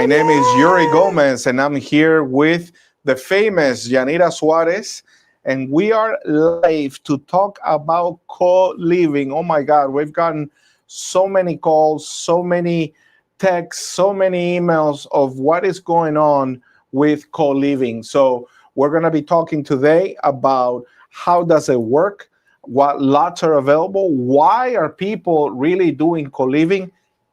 My name is Yuri Gomez, and I'm here with the famous Yanira Suarez, and we are live to talk about co-living. Oh my God, we've gotten so many calls, so many texts, so many emails of what is going on with co-living. So we're going to be talking today about how does it work, what lots are available, why are people really doing co-living,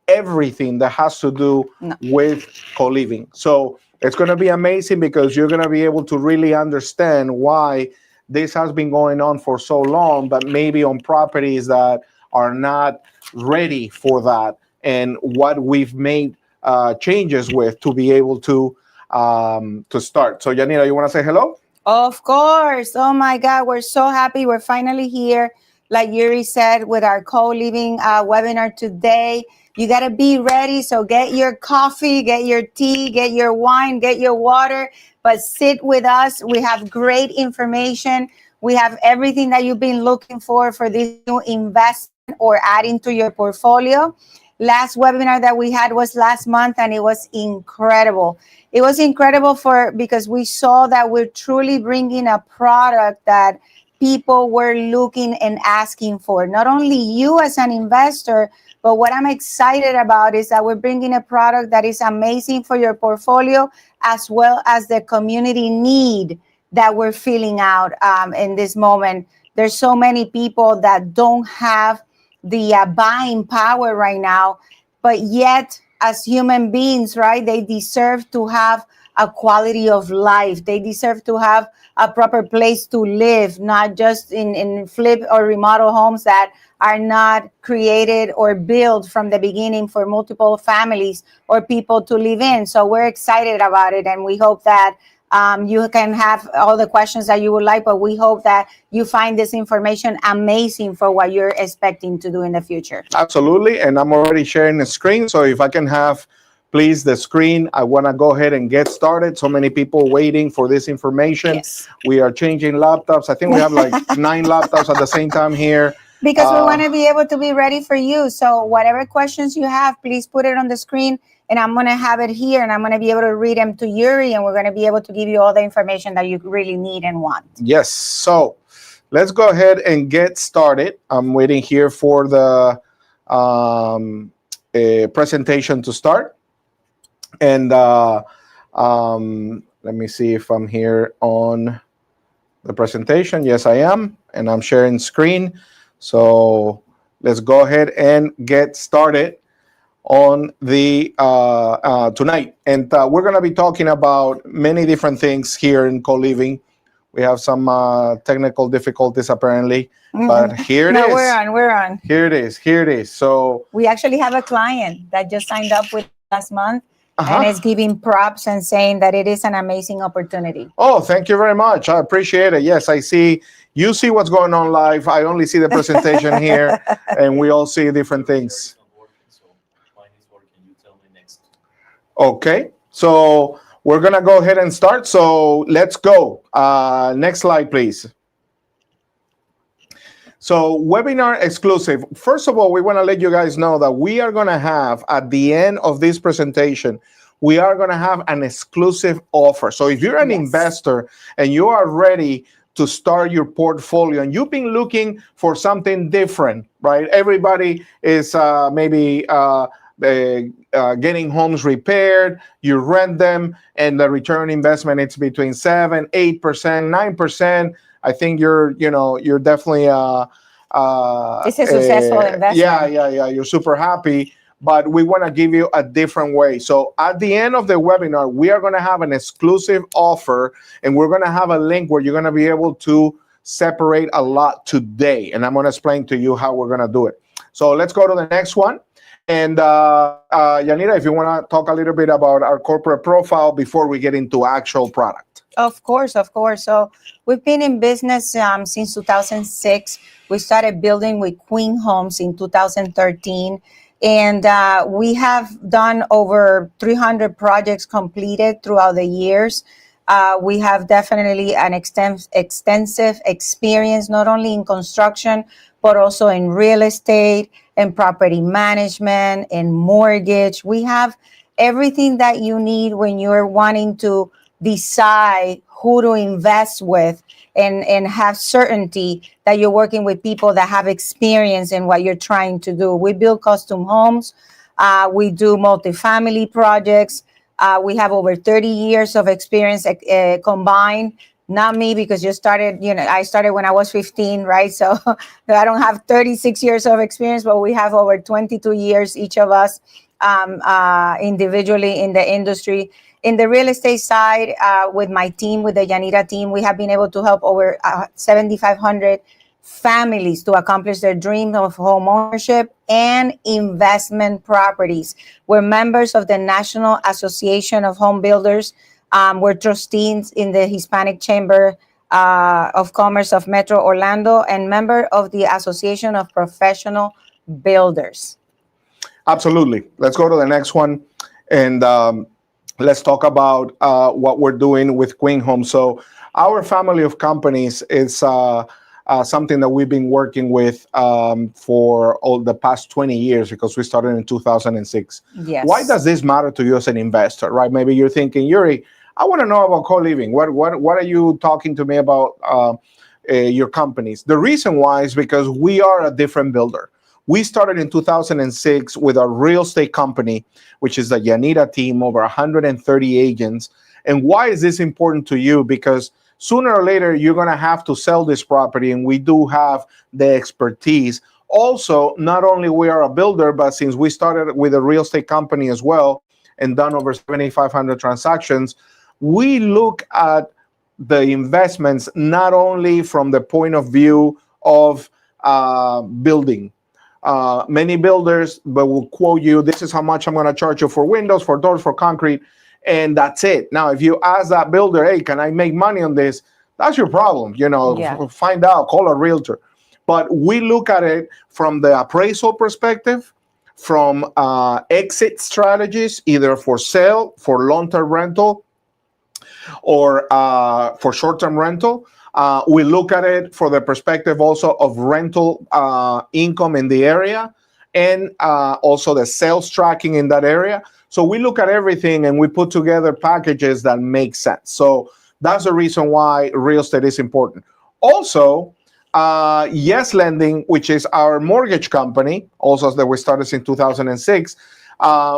everything that has to do with co-living. So it's going to be amazing because you're going to be able to really understand why this has been going on for so long, but maybe on properties that are not ready for that, and what we've made changes with to be able to start. So Yanira, you want to say hello? Of course. Oh my God, we're so happy. We're finally here, like Yuri said, with our co-living webinar today. You got to be ready. So get your coffee, get your tea, get your wine, get your water, but sit with us. We have great information. We have everything that you've been looking for this new investment or adding to your portfolio. Last webinar that we had was last month, and it was incredible. It was incredible because we saw that we're truly bringing a product that people were looking and asking for. Not only you as an investor, but what I'm excited about is that we're bringing a product that is amazing for your portfolio, as well as the community need that we're filling out in this moment. There's so many people that don't have the buying power right now, but yet as human beings, right, they deserve to have a quality of life. They deserve to have a proper place to live, not just in flip or remodel homes that are not created or built from the beginning for multiple families or people to live in. So we're excited about it, and we hope that you can have all the questions that you would like, but we hope that you find this information amazing for what you're expecting to do in the future. Absolutely, and I'm already sharing the screen. So if I can have, please, the screen. I want to go ahead and get started. So many people waiting for this information. Yes. We are changing laptops. I think we have like 9 laptops at the same time here. Because we want to be able to be ready for you. So whatever questions you have, please put it on the screen, and I'm going to have it here, and I'm going to be able to read them to Yuri, and we're going to be able to give you all the information that you really need and want. Yes. So let's go ahead and get started. I'm waiting here for the presentation to start. And let me see if I'm here on the presentation. Yes, I am. And I'm sharing screen. So let's go ahead and get started on the tonight. And we're going to be talking about many different things here in co-living. We have some technical difficulties apparently, but here it is. We're on. Here it is. So we actually have a client that just signed up with last month. And is giving props and saying that it is an amazing opportunity. Oh, thank you very much. I appreciate it. Yes, I see. You see what's going on live. I only see the presentation here, and we all see different things. Okay, so we're going to go ahead and start. So let's go. Next slide, please. So webinar exclusive. First of all, we want to let you guys know that we are going to have, at the end of this presentation, we are going to have an exclusive offer. So if you're an investor and you are ready to start your portfolio and you've been looking for something different, right? Everybody is maybe getting homes repaired, you rent them, and the return investment, it's between 7%, 8%, 9%. I think you're definitely it's a successful investment. Yeah. You're super happy, but we want to give you a different way. So at the end of the webinar, we are going to have an exclusive offer, and we're going to have a link where you're going to be able to separate a lot today. And I'm going to explain to you how we're going to do it. So let's go to the next one. And Yanira, if you want to talk a little bit about our corporate profile before we get into actual product. Of course. So we've been in business since 2006. We started building with Queen Homes in 2013. And we have done over 300 projects completed throughout the years. We have definitely an extensive experience, not only in construction, but also in real estate, in property management, in mortgage. We have everything that you need when you're wanting to decide who to invest with, and have certainty that you're working with people that have experience in what you're trying to do. We build custom homes. We do multifamily projects. We have over 30 years of experience combined. Not me, because I started when I was 15, right? So I don't have 36 years of experience, but we have over 22 years, each of us, individually in the industry. In the real estate side, with my team, with the Yanira team, we have been able to help over 7,500 families to accomplish their dream of home ownership and investment properties. We're members of the National Association of Home Builders. We're trustees in the Hispanic Chamber of Commerce of Metro Orlando, and member of the Association of Professional Builders. Absolutely. Let's go to the next one. And let's talk about what we're doing with Queen Home. So our family of companies is something that we've been working with for all the past 20 years, because we started in 2006. Yes. Why does this matter to you as an investor, right? Maybe you're thinking, Yuri, I want to know about co-living. What are you talking to me about your companies? The reason why is because we are a different builder. We started in 2006 with a real estate company, which is the Yanira team, over 130 agents. And why is this important to you? Because sooner or later, you're going to have to sell this property, and we do have the expertise. Also, not only we are a builder, but since we started with a real estate company as well and done over 7,500 transactions, we look at the investments not only from the point of view of building. Many builders will quote you, this is how much I'm going to charge you for windows, for doors, for concrete, and that's it. Now, if you ask that builder, hey, can I make money on this? That's your problem. Find out, call a realtor. But we look at it from the appraisal perspective, from exit strategies, either for sale, for long-term rental, or for short-term rental. We look at it for the perspective also of rental income in the area, and also the sales tracking in that area. So we look at everything and we put together packages that make sense. So that's the reason why real estate is important. Also, Yes Lending, which is our mortgage company, also that we started in 2006.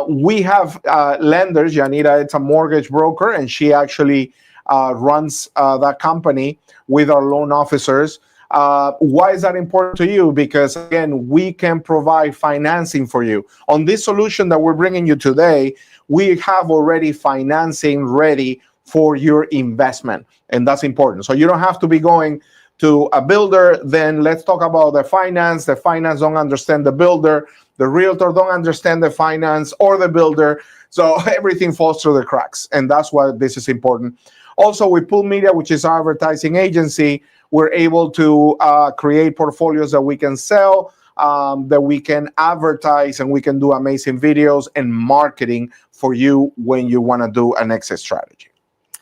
We have lenders. Yanira, it's a mortgage broker, and she actually runs that company with our loan officers. Why is that important to you? Because again, we can provide financing for you. On this solution that we're bringing you today, we have already financing ready for your investment, and that's important. So you don't have to be going to a builder, then let's talk about the finance. The finance don't understand the builder. The realtor don't understand the finance or the builder. So everything falls through the cracks, and that's why this is important. Also, with Pool Media, which is our advertising agency, we're able to create portfolios that we can sell, that we can advertise, and we can do amazing videos and marketing for you when you want to do an exit strategy.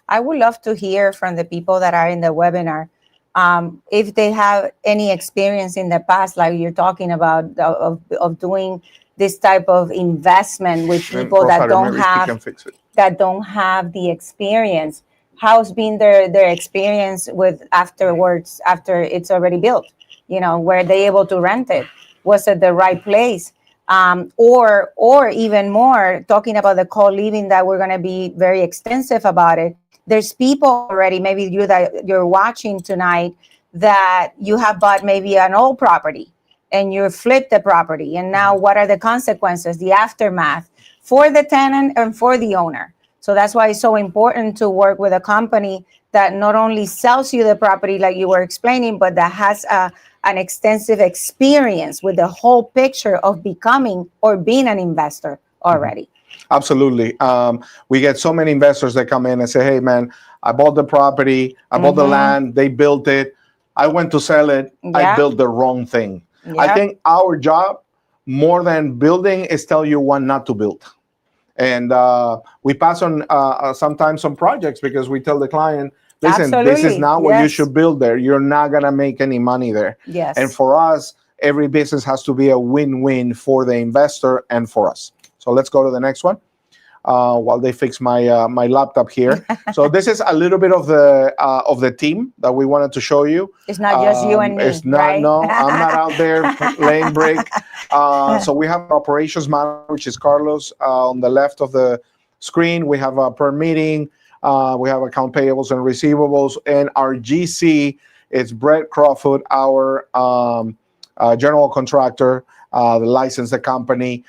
I would love to hear from the people that are in the webinar, if they have any experience in the past, like you're talking about, of doing this type of investment with people that don't have the experience. How's been their experience with afterwards, after it's already built? Were they able to rent it? Was it the right place? Or even more, talking about the co-living, that we're going to be very extensive about it. There's people already, maybe you that you're watching tonight, that you have bought maybe an old property and you flipped the property. And now what are the consequences, the aftermath for the tenant and for the owner? So that's why it's so important to work with a company that not only sells you the property like you were explaining, but that has an extensive experience with the whole picture of becoming or being an investor already. Absolutely. We get so many investors that come in and say, hey, man, I bought the property, I bought the land, they built it, I went to sell it, I built the wrong thing. I think our job, more than building, is tell you what not to build. And we pass on sometimes some projects because we tell the client, listen, this is not what you should build there. You're not going to make any money there. Yes. And for us, every business has to be a win-win for the investor and for us. So let's go to the next one. while they fix my laptop here. So this is a little bit of the team that we wanted to show you. It's not just you and me, It's not, right? no, I'm not out there laying brick. So we have an operations manager, which is Carlos, on the left of the screen. We have a per meeting. We have account payables and receivables, and our GC is Brett Crawford, our general contractor, the licensed company.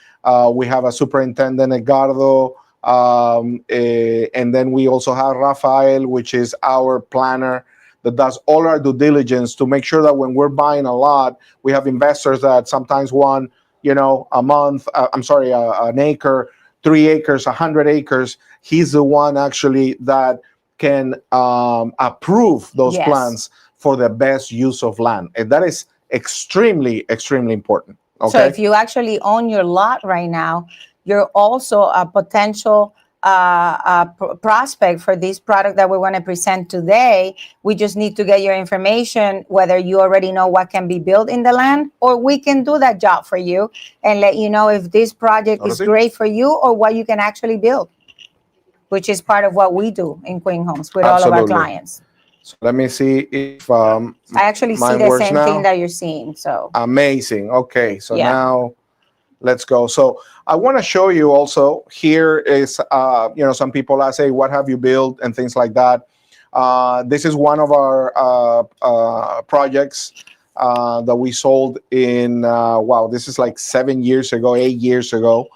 We have a superintendent, Edgardo, and then we also have Rafael, which is our planner that does all our due diligence to make sure that when we're buying a lot, we have investors that sometimes want, a month, an acre, 3 acres, 100 acres. He's the one actually that can approve those Yes. plans for the best use of land. And that is extremely, extremely important. Okay. So if you actually own your lot right now, you're also a potential prospect for this product that we want to present today. We just need to get your information, whether you already know what can be built in the land, or we can do that job for you and let you know if this project is great for you or what you can actually build, which is part of what we do in Queen Homes with all of our clients. So let me see if I actually see the same now. thing that you're seeing. So amazing. Okay, so now let's go. So I want to show you also, here is, some people ask, hey, what have you built and things like that. This is one of our projects that we sold in, this is like 7 years ago, 8 years ago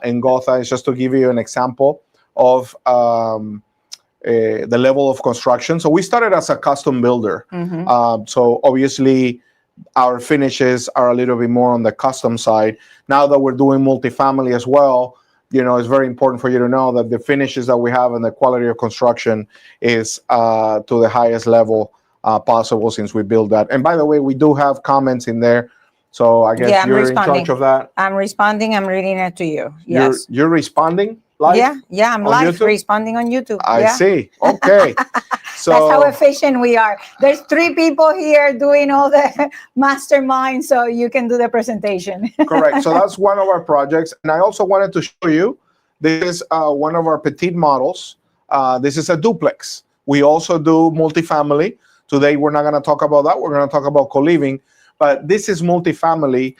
in Gotha. It's just to give you an example of the level of construction. So we started as a custom builder. So obviously our finishes are a little bit more on the custom side. Now that we're doing multifamily as well, it's very important for you to know that the finishes that we have and the quality of construction is to the highest level possible since we built that. And by the way, we do have comments in there. So I guess you're in charge of that. I'm responding. I'm reading it to you. Yes. You're responding live? Yeah, I'm live YouTube? Responding on YouTube. I see. Okay. So that's how efficient we are. There's 3 people here doing all the mastermind, so you can do the presentation. Correct. So that's one of our projects. And I also wanted to show you, this is one of our petite models. This is a duplex. We also do multifamily. Today, we're not going to talk about that. We're going to talk about co-living. But this is multifamily.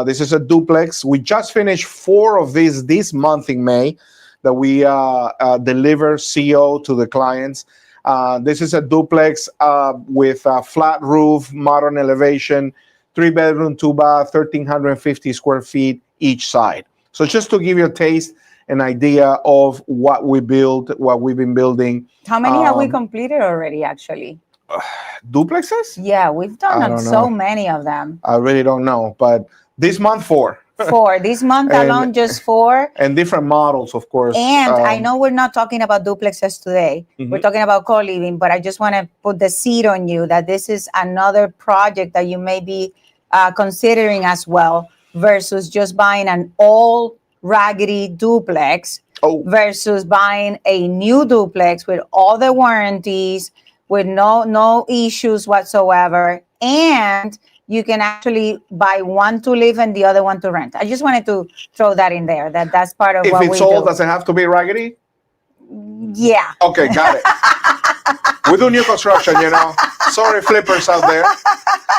This is a duplex. We just finished 4 of these this month in May that we deliver CO to the clients. This is a duplex with a flat roof, modern elevation, 3-bedroom, 2-bath, 1,350 square feet each side. So just to give you a taste, an idea of what we build, what we've been building. How many have we completed already, actually? Duplexes? Yeah, we've done so many of them. I really don't know, but this month 4. 4. This month alone, just 4. And different models, of course. And I know we're not talking about duplexes today. We're talking about co-living, but I just want to put the seed on you that this is another project that you may be considering as well, versus just buying an old raggedy duplex versus buying a new duplex with all the warranties, with no issues whatsoever. And you can actually buy one to live and the other one to rent. I just wanted to throw that in there. That's part of what we do. If it's old, does it have to be raggedy? Yeah. Okay, got it. We do new construction, Sorry, flippers out there.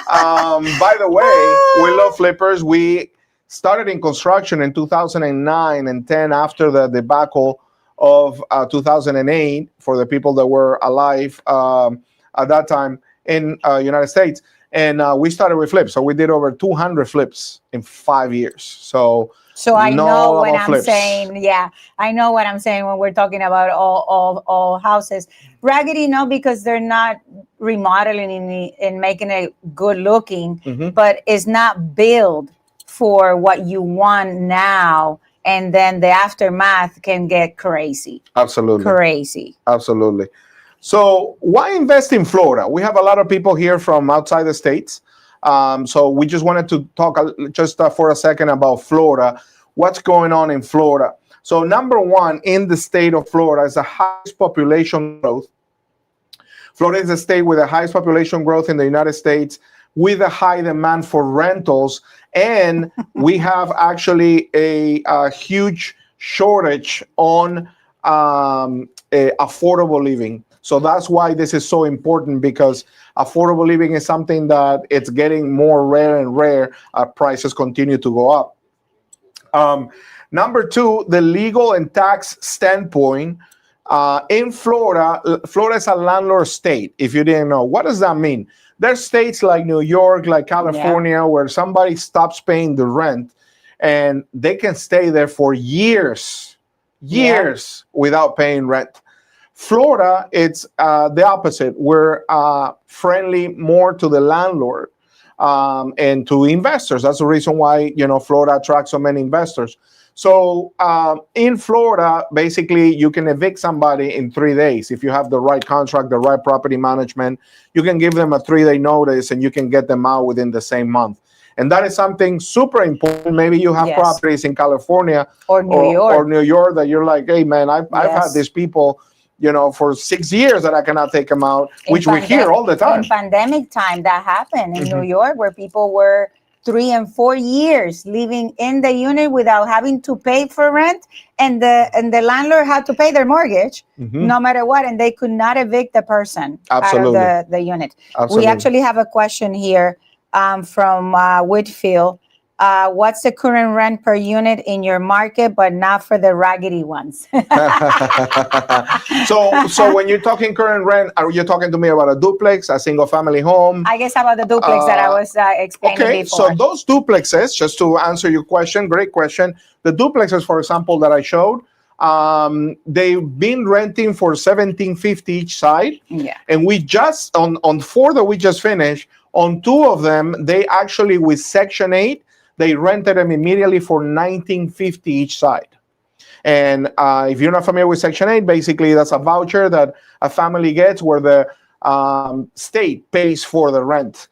By the way, we love flippers. We started in construction in 2009 and 10 after the debacle of 2008 for the people that were alive at that time in United States. And we started with flips. So we did over 200 flips in 5 years. So I know what I'm saying. Yeah, I know what I'm saying when we're talking about all houses. Raggedy, no, because they're not remodeling and making it good looking, but it's not built for what you want now. And then the aftermath can get crazy. Absolutely. Crazy. Absolutely. So why invest in Florida? We have a lot of people here from outside the States. So we just wanted to talk just for a second about Florida. What's going on in Florida? So number one in the state of Florida is the highest population growth. Florida is the state with the highest population growth in the United States, with a high demand for rentals. And we have actually a huge shortage on affordable living. So that's why this is so important, because affordable living is something that it's getting more rare and rare. Prices continue to go up. Number two, the legal and tax standpoint. In Florida, Florida is a landlord state. If you didn't know, what does that mean? There's states like New York, like California, where somebody stops paying the rent and they can stay there for years without paying rent. Florida, it's the opposite. We're friendly more to the landlord and to investors. That's the reason why, Florida attracts so many investors. So in Florida, basically, you can evict somebody in 3 days. If you have the right contract, the right property management, you can give them a 3-day notice and you can get them out within the same month. And that is something super important. Maybe you have properties in California or New York that you're like, hey, man, I've had these people, for 6 years that I cannot take them out, which we hear all the time. In pandemic time, that happened in New York, where people were 3 and 4 years living in the unit without having to pay for rent, and the landlord had to pay their mortgage no matter what, and they could not evict the person out of the unit. We actually have a question here from Whitfield. What's the current rent per unit in your market, but not for the raggedy ones? So when you're talking current rent, are you talking to me about a duplex, a single family home? I guess about the duplex that I was explaining before. So those duplexes, just to answer your question, great question. The duplexes, for example, that I showed, they've been renting for $1,750 each side. Yeah. And we just, on 4 that we just finished, on 2 of them, they actually, with Section 8, they rented them immediately for $1,950 each side. And if you're not familiar with Section 8, basically that's a voucher that a family gets where the state pays for the rent.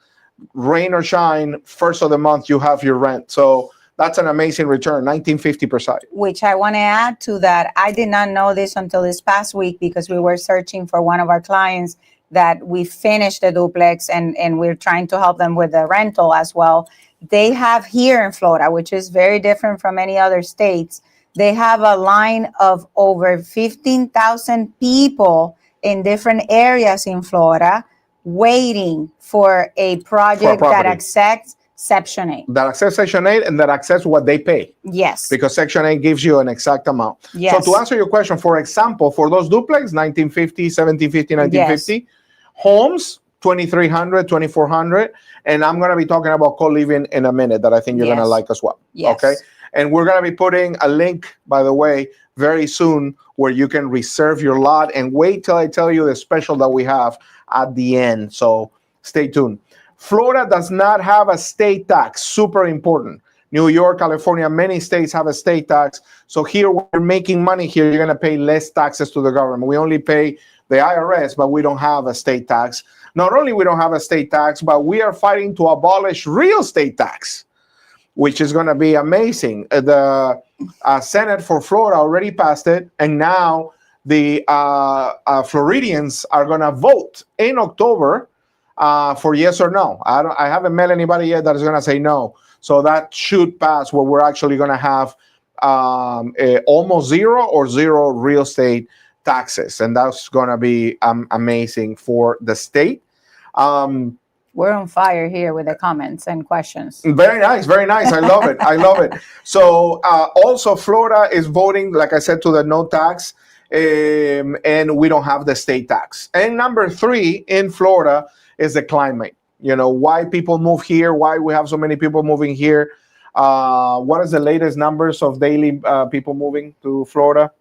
Rain or shine, first of the month you have your rent. So that's an amazing return, $1,950 per side. Which I want to add to that. I did not know this until this past week, because we were searching for one of our clients that we finished the duplex, and we're trying to help them with the rental as well. They have here in Florida, which is very different from any other states, they have a line of over 15,000 people in different areas in Florida waiting for a project that accepts Section 8. That accepts Section 8 and that accepts what they pay. Yes. Because Section 8 gives you an exact amount. Yes. So to answer your question, for example, for those duplex, $1,950, $1,750, $1,950, homes, $2,300, $2,400, and I'm going to be talking about co-living in a minute that I think you're going to like as well. Yes. Okay, and we're going to be putting a link, by the way, very soon, where you can reserve your lot, and wait till I tell you the special that we have at the end. So stay tuned. Florida does not have a state tax. Super important. New York, California, many states have a state tax. So here we're making money here. You're going to pay less taxes to the government. We only pay the IRS, but we don't have a state tax. Not only we don't have a state tax, but we are fighting to abolish real estate tax, which is going to be amazing. The Senate for Florida already passed it, and now the Floridians are going to vote in October for yes or no. I haven't met anybody yet that is going to say no. So that should pass, where we're actually going to have almost zero or zero real estate taxes, and that's going to be amazing for the state. We're on fire here with the comments and questions. Very nice, very nice. I love it. I love it. So also Florida is voting, like I said, to the no tax, and we don't have the state tax. And number 3 in Florida is the climate. Why people move here, why we have so many people moving here. What is the latest numbers of daily people moving to Florida?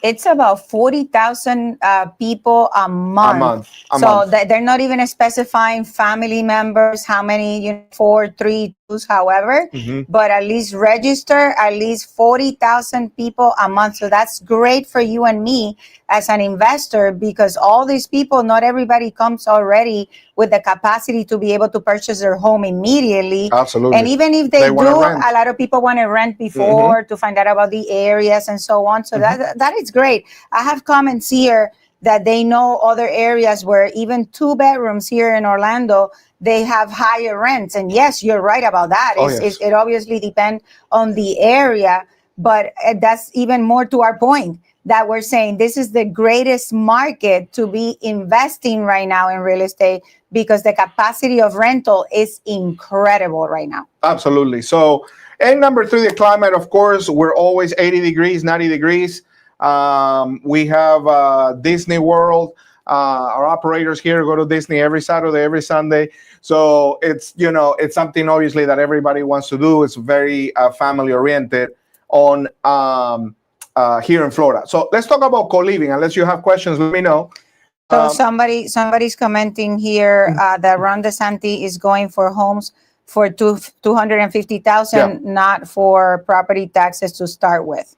It's about 40,000 people a month. They're not even specifying family members, how many, 4, 3, 2, however, but at least register at least 40,000 people a month. So that's great for you and me as an investor, because all these people, not everybody comes already with the capacity to be able to purchase their home immediately. Absolutely. And even if they do, a lot of people want to rent before to find out about the areas and so on. So that is great. I have comments here that they know other areas where even 2 bedrooms here in Orlando, they have higher rents. And yes, you're right about that. It obviously depends on the area. But that's even more to our point that we're saying this is the greatest market to be investing right now in real estate because the capacity of rental is incredible right now. Absolutely. So, and number three, the climate, of course, we're always 80 degrees, 90 degrees. We have Disney World. Our operators here go to Disney every Saturday, every Sunday. So it's, it's something obviously that everybody wants to do. It's very family oriented on here in Florida. So let's talk about co-living. Unless you have questions, let me know. So somebody's commenting here that Ron DeSantis is going for homes for 250,000, not for property taxes to start with.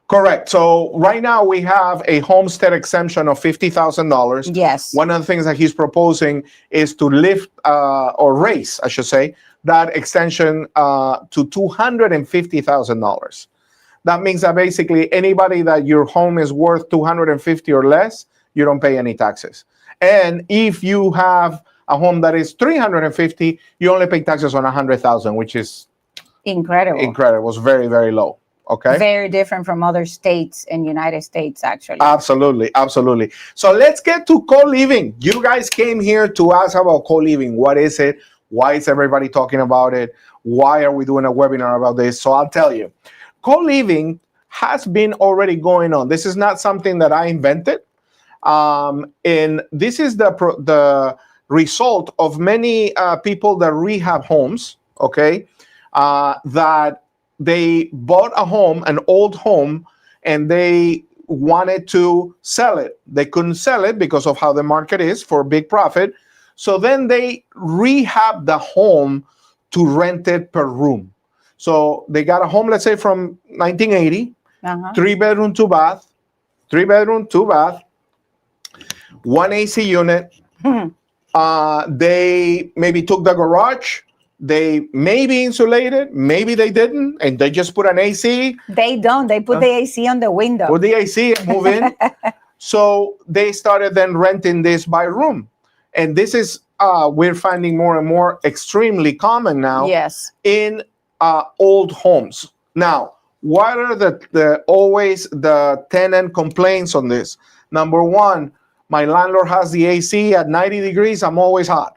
Correct. So right now we have a homestead exemption of $50,000. Yes. One of the things that he's proposing is to lift or raise, I should say, that extension to $250,000. That means that basically anybody that your home is worth 250 or less, you don't pay any taxes. And if you have a home that is 350, you only pay taxes on 100,000, which is incredible. Incredible. It's very, very low. Okay. Very different from other states in United States, actually. Absolutely. Absolutely. So let's get to co-living. You guys came here to ask about co-living. What is it? Why is everybody talking about it? Why are we doing a webinar about this? So I'll tell you. Co-living has been already going on. This is not something that I invented. And this is the result of many people that rehab homes, okay, that they bought a home, an old home, and they wanted to sell it. They couldn't sell it because of how the market is for big profit. So then they rehabbed the home to rent it per room. So they got a home, let's say from 1980, 3-bedroom, 2-bath, 3-bedroom, 2-bath, 1 AC unit. They maybe took the garage. They maybe insulated, maybe they didn't, and they just put an AC. They don't. They put the AC on the window. Put the AC and move in. So they started then renting this by room. And this is, we're finding more and more extremely common now. Yes. In old homes. Now, what are the always the tenant complaints on this? Number one, my landlord has the AC at 90 degrees. I'm always hot.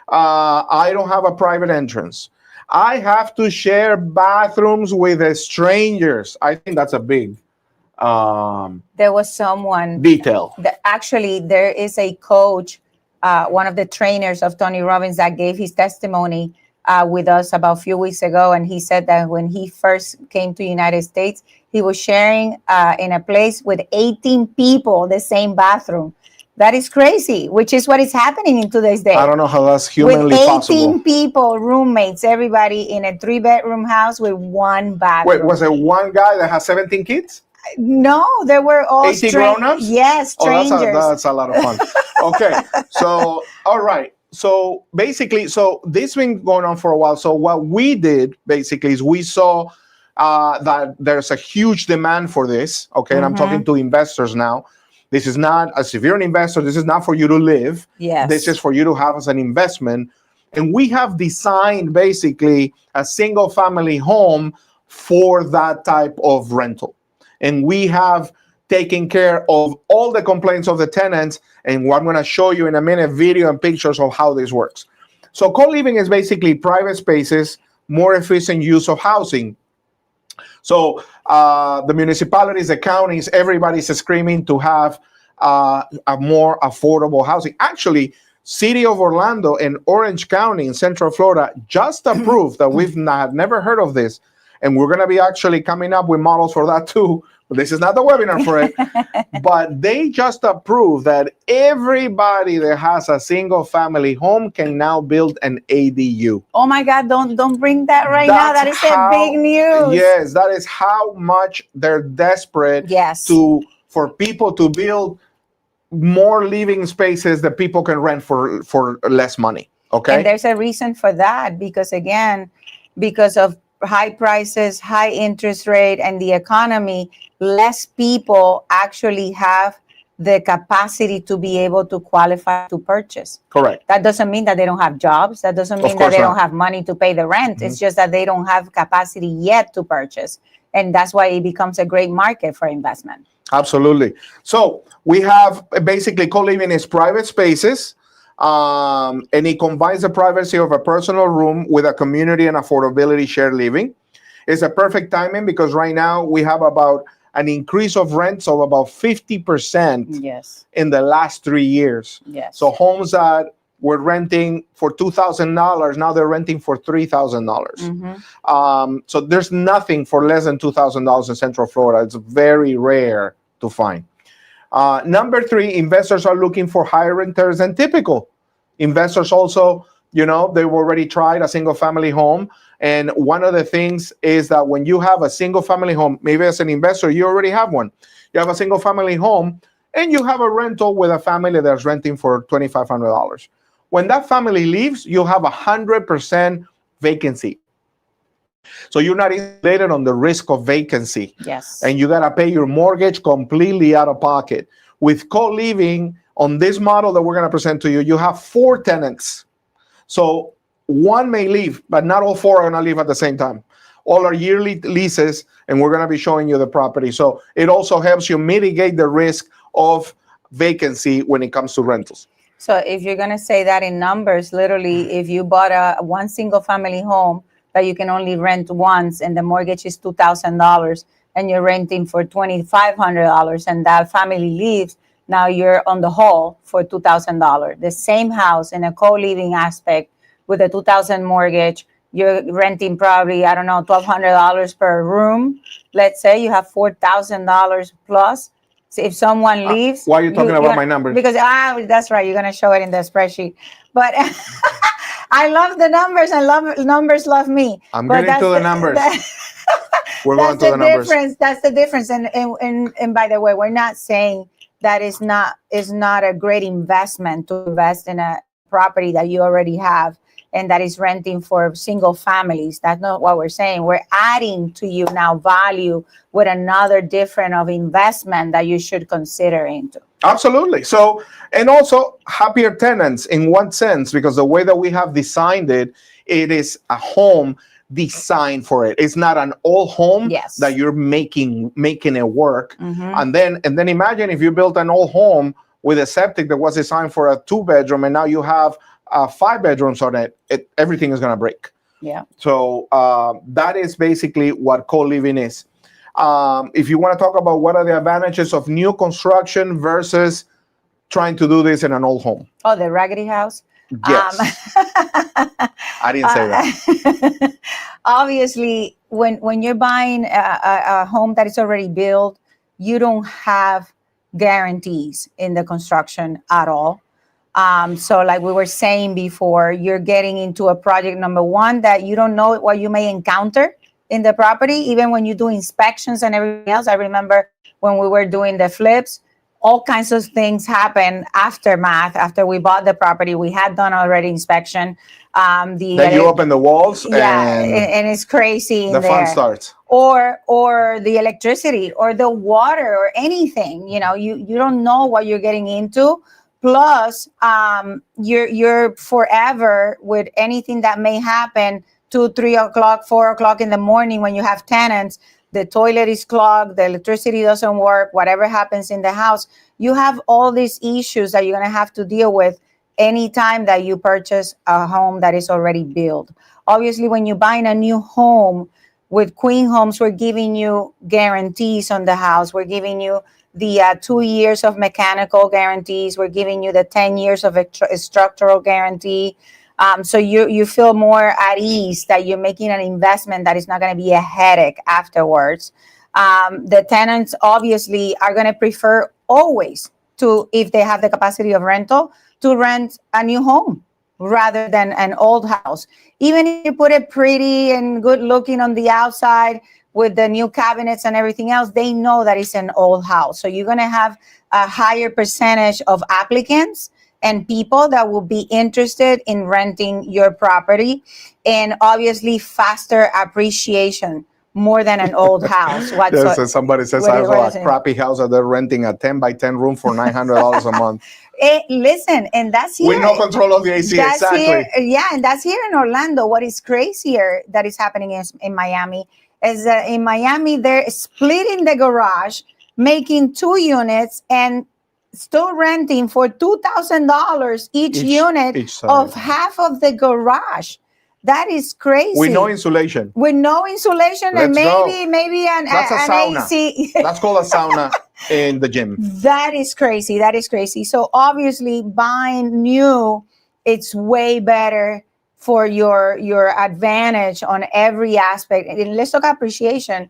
I don't have a private entrance. I have to share bathrooms with strangers. I think that's a big there was someone detail. Actually, there is a coach, one of the trainers of Tony Robbins, that gave his testimony with us about a few weeks ago, and he said that when he first came to the United States, he was sharing in a place with 18 people the same bathroom. That is crazy, which is what is happening in today's day. I don't know how that's humanly possible. With 18 people, roommates, everybody in a 3-bedroom house with one bathroom. Wait, was there one guy that has 17 kids? No, there were all 80 grown-ups? Yes, strangers. That's a lot of fun. Okay, so, all right. So basically, this has been going on for a while. So what we did basically is we saw that there's a huge demand for this. Okay, and I'm talking to investors now. This is not, as if you're an investor, this is not for you to live. Yes. This is for you to have as an investment. And we have designed basically a single family home for that type of rental. And we have taken care of all the complaints of the tenants. And I'm going to show you in a minute video and pictures of how this works. So co-living is basically private spaces, more efficient use of housing. So the municipalities, the counties, everybody's screaming to have a more affordable housing. Actually, City of Orlando and Orange County in Central Florida just approved that we've never heard of this. And we're going to be actually coming up with models for that too. But this is not the webinar for it. But they just approved that everybody that has a single family home can now build an ADU. Oh my God, don't bring that right now. That is a big news. Yes, that is how much they're desperate for people to build more living spaces that people can rent for less money. Okay. And there's a reason for that, because again, because of high prices, high interest rate, and the economy, less people actually have the capacity to be able to qualify to purchase. Correct. That doesn't mean that they don't have jobs. That doesn't mean that they don't have money to pay the rent. It's just that they don't have capacity yet to purchase. And that's why it becomes a great market for investment. Absolutely. So we have basically co-living is private spaces, and it combines the privacy of a personal room with a community and affordability shared living. It's a perfect timing because right now we have about an increase of rents of about 50% Yes. in the last 3 years. Yes. So homes that were renting for $2,000, now they're renting for $3,000. So there's nothing for less than $2,000 in Central Florida. It's very rare to find. Number 3, investors are looking for higher returns than typical. Investors also, they've already tried a single family home. And one of the things is that when you have a single family home, maybe as an investor, you already have one. You have a single family home and you have a rental with a family that's renting for $2,500. When that family leaves, you have 100% vacancy. So you're not insulated on the risk of vacancy. Yes. And you got to pay your mortgage completely out of pocket. With co-living, on this model that we're going to present to you, you have 4 tenants. So one may leave, but not all 4 are going to leave at the same time. All are yearly leases, and we're going to be showing you the property. So it also helps you mitigate the risk of vacancy when it comes to rentals. So if you're going to say that in numbers, literally, if you bought one single family home that you can only rent once and the mortgage is $2,000 and you're renting for $2,500 and that family leaves, now you're on the whole for $2,000. The same house in a co-living aspect with a $2,000 mortgage, you're renting probably, I don't know, $1,200 per room. Let's say you have $4,000 plus. So if someone leaves, why are you talking about my numbers? Because that's right, you're gonna show it in the spreadsheet. But I love the numbers. Numbers love me. I'm getting to the numbers. We're going to the numbers. That's the difference. And by the way, we're not saying that is not a great investment to invest in a property that you already have and that is renting for single families. That's not what we're saying. We're adding to you now value with another different of investment that you should consider into. Absolutely. So, and also happier tenants in one sense, because the way that we have designed it, it is a home designed for it. It's not an old home that you're making it work. And then imagine if you built an old home with a septic that was designed for a 2-bedroom and now you have 5 bedrooms on it, everything is going to break. Yeah. So that is basically what co-living is. If you want to talk about what are the advantages of new construction versus trying to do this in an old home. Oh, the raggedy house? Yes. I didn't say that. Obviously, when you're buying a home that is already built, you don't have guarantees in the construction at all. So like we were saying before, you're getting into a project, number one, that you don't know what you may encounter in the property, even when you do inspections and everything else. I remember when we were doing the flips, all kinds of things happen after we bought the property. We had done already inspection. Then you open the walls, and it's crazy. The fun starts. Or the electricity, or the water, or anything. You don't know what you're getting into. Plus, you're forever with anything that may happen 2, 3 o'clock, 4 o'clock in the morning when you have tenants. The toilet is clogged, the electricity doesn't work, whatever happens in the house. You have all these issues that you're going to have to deal with anytime that you purchase a home that is already built. Obviously, when you're buying a new home with Queen Homes, we're giving you guarantees on the house. We're giving you the 2 years of mechanical guarantees. We're giving you the 10 years of structural guarantee. So you feel more at ease that you're making an investment that is not going to be a headache afterwards. The tenants obviously are going to prefer always to, if they have the capacity of rental, to rent a new home rather than an old house. Even if you put it pretty and good looking on the outside with the new cabinets and everything else, they know that it's an old house. So you're going to have a higher percentage of applicants and people that will be interested in renting your property, and obviously faster appreciation more than an old house. Somebody says I have a crappy house that they're renting a 10 by 10 room for $900 a month. Listen, and that's here. With no control of the AC, exactly. And that's here in Orlando. What is crazier that is happening in Miami, is that in Miami, they're splitting the garage, making 2 units, and still renting for $2,000 each unit each side. of half of the garage. That is crazy. With no insulation. With no insulation, and Let's go. maybe That's a an sauna. AC. That's called a sauna in the gym. That is crazy. That is crazy. So obviously, buying new, it's way better for your advantage on every aspect. And let's talk appreciation.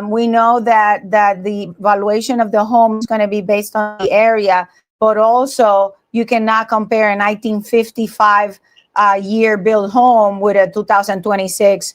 We know that the valuation of the home is going to be based on the area, but also you cannot compare a 1955 year built home with a 2026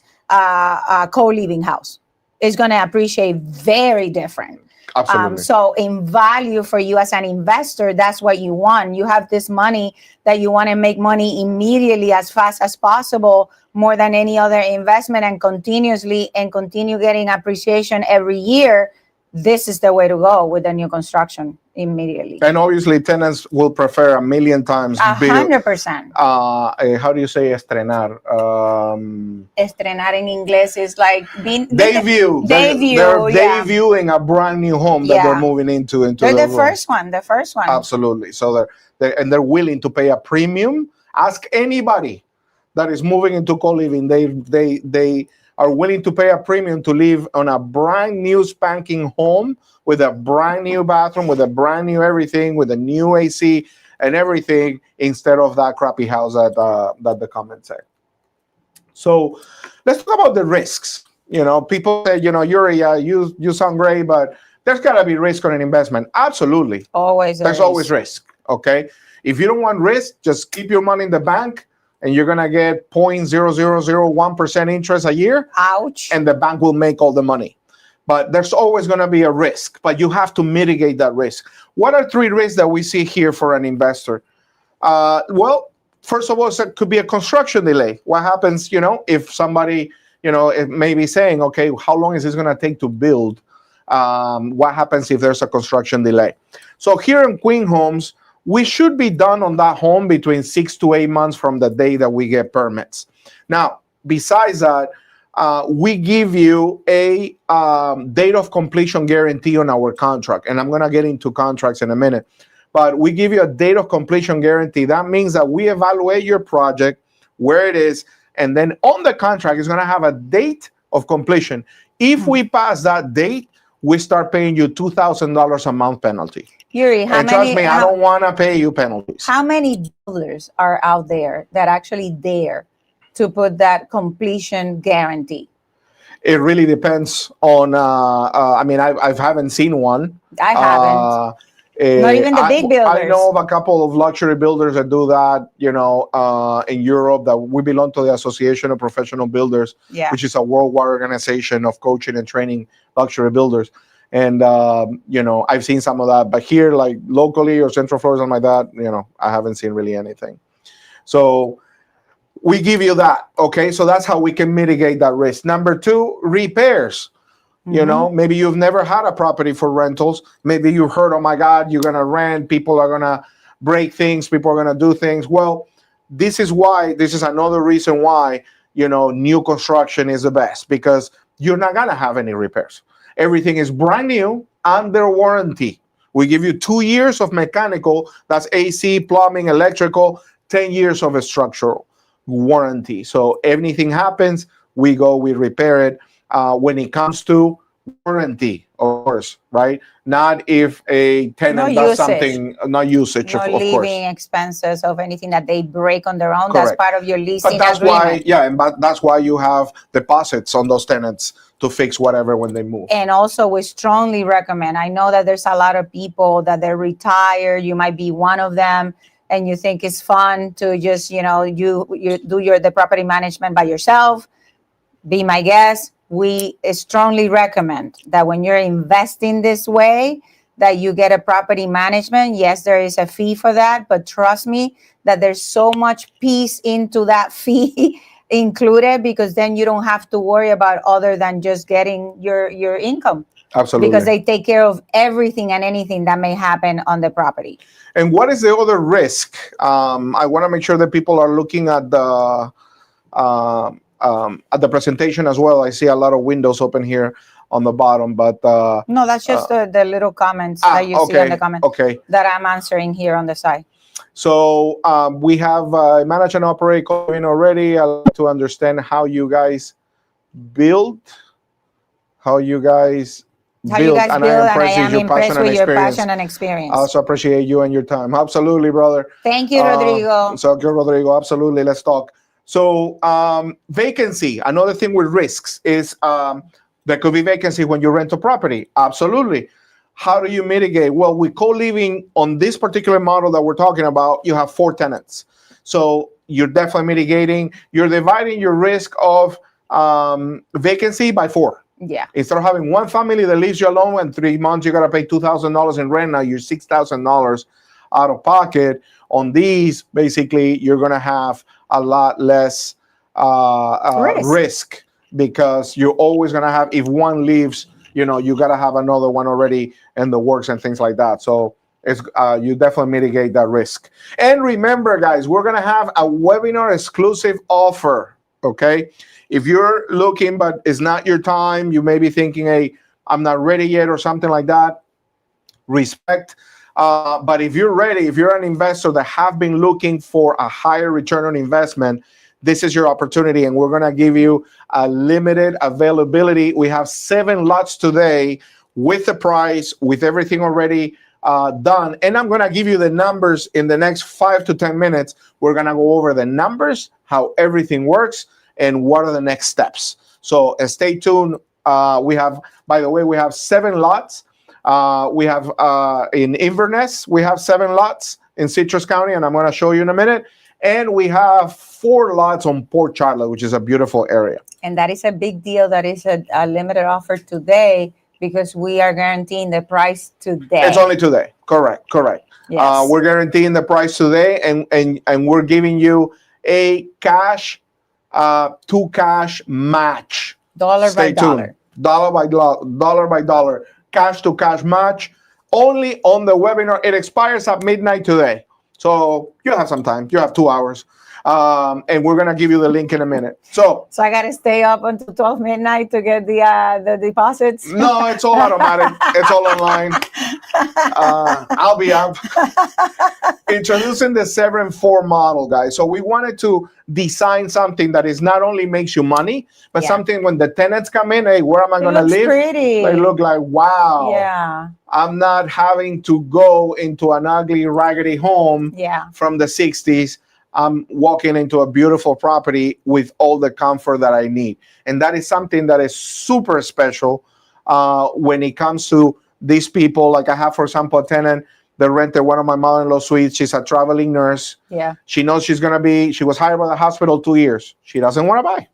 co-living house. It's going to appreciate very different. Absolutely. So in value for you as an investor, that's what you want. You have this money that you want to make money immediately as fast as possible, more than any other investment, and continuously and continue getting appreciation every year. This is the way to go with the new construction immediately. And obviously, tenants will prefer a million times. 100%. How do you say estrenar? Estrenar in English is like being Debut. They're debuting a brand new home that they're moving into. They're the first one. The first one. Absolutely. So they're willing to pay a premium. Ask anybody that is moving into co-living. They are willing to pay a premium to live on a brand new spanking home with a brand new bathroom, with a brand new everything, with a new AC and everything, instead of that crappy house that the comments say. So let's talk about the risks. People say, Yuri, you sound great, but there's got to be risk on an investment. Absolutely. Always. There's always risk. Okay. If you don't want risk, just keep your money in the bank, and you're going to get 0.0001% interest a year. Ouch. And the bank will make all the money. But there's always going to be a risk, but you have to mitigate that risk. What are 3 risks that we see here for an investor? Well, first of all, it could be a construction delay. What happens, if somebody, it may be saying, okay, how long is this going to take to build? What happens if there's a construction delay? So here in Queen Homes, we should be done on that home between 6 to 8 months from the day that we get permits. Now, besides that, we give you a date of completion guarantee on our contract. And I'm going to get into contracts in a minute. But we give you a date of completion guarantee. That means that we evaluate your project, where it is, and then on the contract, it's going to have a date of completion. If we pass that date, we start paying you $2,000 a month penalty. Yuri, trust me, I don't want to pay you penalties. How many builders are out there that actually dare to put that completion guarantee? It really depends on. I haven't seen one. I haven't. Not even the big builders. I know of a couple of luxury builders that do that. In Europe, that we belong to the Association of Professional Builders, which is a worldwide organization of coaching and training luxury builders. And, I've seen some of that, but here, like locally or Central Florida, something like that, I haven't seen really anything. So we give you that. Okay. So that's how we can mitigate that risk. Number 2, repairs. Maybe you've never had a property for rentals. Maybe you heard, oh my God, you're going to rent. People are going to break things. People are going to do things. Well, this is another reason why, new construction is the best, because you're not going to have any repairs. Everything is brand new, under warranty. We give you 2 years of mechanical, that's AC, plumbing, electrical, 10 years of a structural warranty. So anything happens, we repair it. When it comes to warranty, of course, right? Not if a tenant does something, not usage, of course. No living expenses of anything that they break on their own. Correct. That's part of your leasing agreement. agreement. That's why you have deposits on those tenants to fix whatever when they move. And also, we strongly recommend, I know that there's a lot of people that they're retired, you might be one of them, and you think it's fun to just, you do the property management by yourself. Be my guest. We strongly recommend that when you're investing this way, that you get a property management. Yes, there is a fee for that, but trust me that there's so much peace into that fee included, because then you don't have to worry about other than just getting your income. Absolutely. Because they take care of everything and anything that may happen on the property. And what is the other risk? I want to make sure that people are looking at at the presentation as well. I see a lot of windows open here on the bottom, but no, that's just the little comments that you see on the comment that I'm answering here on the side. So we have manage and operate co-living already. I like to understand how you guys build, how you guys build, and I am impressed with your passion and experience. I also appreciate you and your time. Absolutely, brother. Thank you, Rodrigo. So good, Rodrigo. Absolutely. Let's talk. So vacancy, another thing with risks is there could be vacancy when you rent a property. Absolutely. How do you mitigate? Well, with co-living on this particular model that we're talking about, you have 4 tenants. So you're definitely mitigating. You're dividing your risk of vacancy by 4. Yeah. Instead of having one family that leaves you alone and 3 months, you got to pay $2,000 in rent. Now you're $6,000 out of pocket. On these, basically, you're going to have a lot less risk because you're always going to have, if one leaves, you got to have another one already in the works and things like that. So it's you definitely mitigate that risk. And remember, guys, we're going to have a webinar exclusive offer, okay? If you're looking, but it's not your time, you may be thinking, hey, I'm not ready yet or something like that. Respect. But if you're ready, if you're an investor that have been looking for a higher return on investment, this is your opportunity, and we're going to give you a limited availability. We have 7 lots today with the price, with everything already done. And I'm going to give you the numbers in the next 5 to 10 minutes. We're going to go over the numbers, how everything works, and what are the next steps. So stay tuned. We have, by the way, we have 7 lots. We have in Inverness, we have 7 lots in Citrus County, and I'm going to show you in a minute. And we have 4 lots on Port Charlotte, which is a beautiful area. And that is a big deal. That is a limited offer today because we are guaranteeing the price today. It's only today. Correct. Yes. We're guaranteeing the price today, and we're giving you a cash to cash match. Dollar by dollar. Dollar by dollar. Cash to cash match. Only on the webinar. It expires at midnight today. So you have some time. You have 2 hours. And we're going to give you the link in a minute. So I got to stay up until 12 midnight to get the deposits? No, it's all automatic. It's all online. I'll be up. Introducing the 7-4 model, guys. So we wanted to design something that is not only makes you money, but something when the tenants come in, hey, where am I going to live? Pretty. They look like, wow. Yeah. I'm not having to go into an ugly, raggedy home from the 60s. I'm walking into a beautiful property with all the comfort that I need. And that is something that is super special when it comes to these people. Like I have, for example, a tenant that rented one of my mother-in-law's suites. She's a traveling nurse. Yeah. She knows she was hired by the hospital 2 years. She doesn't want to buy.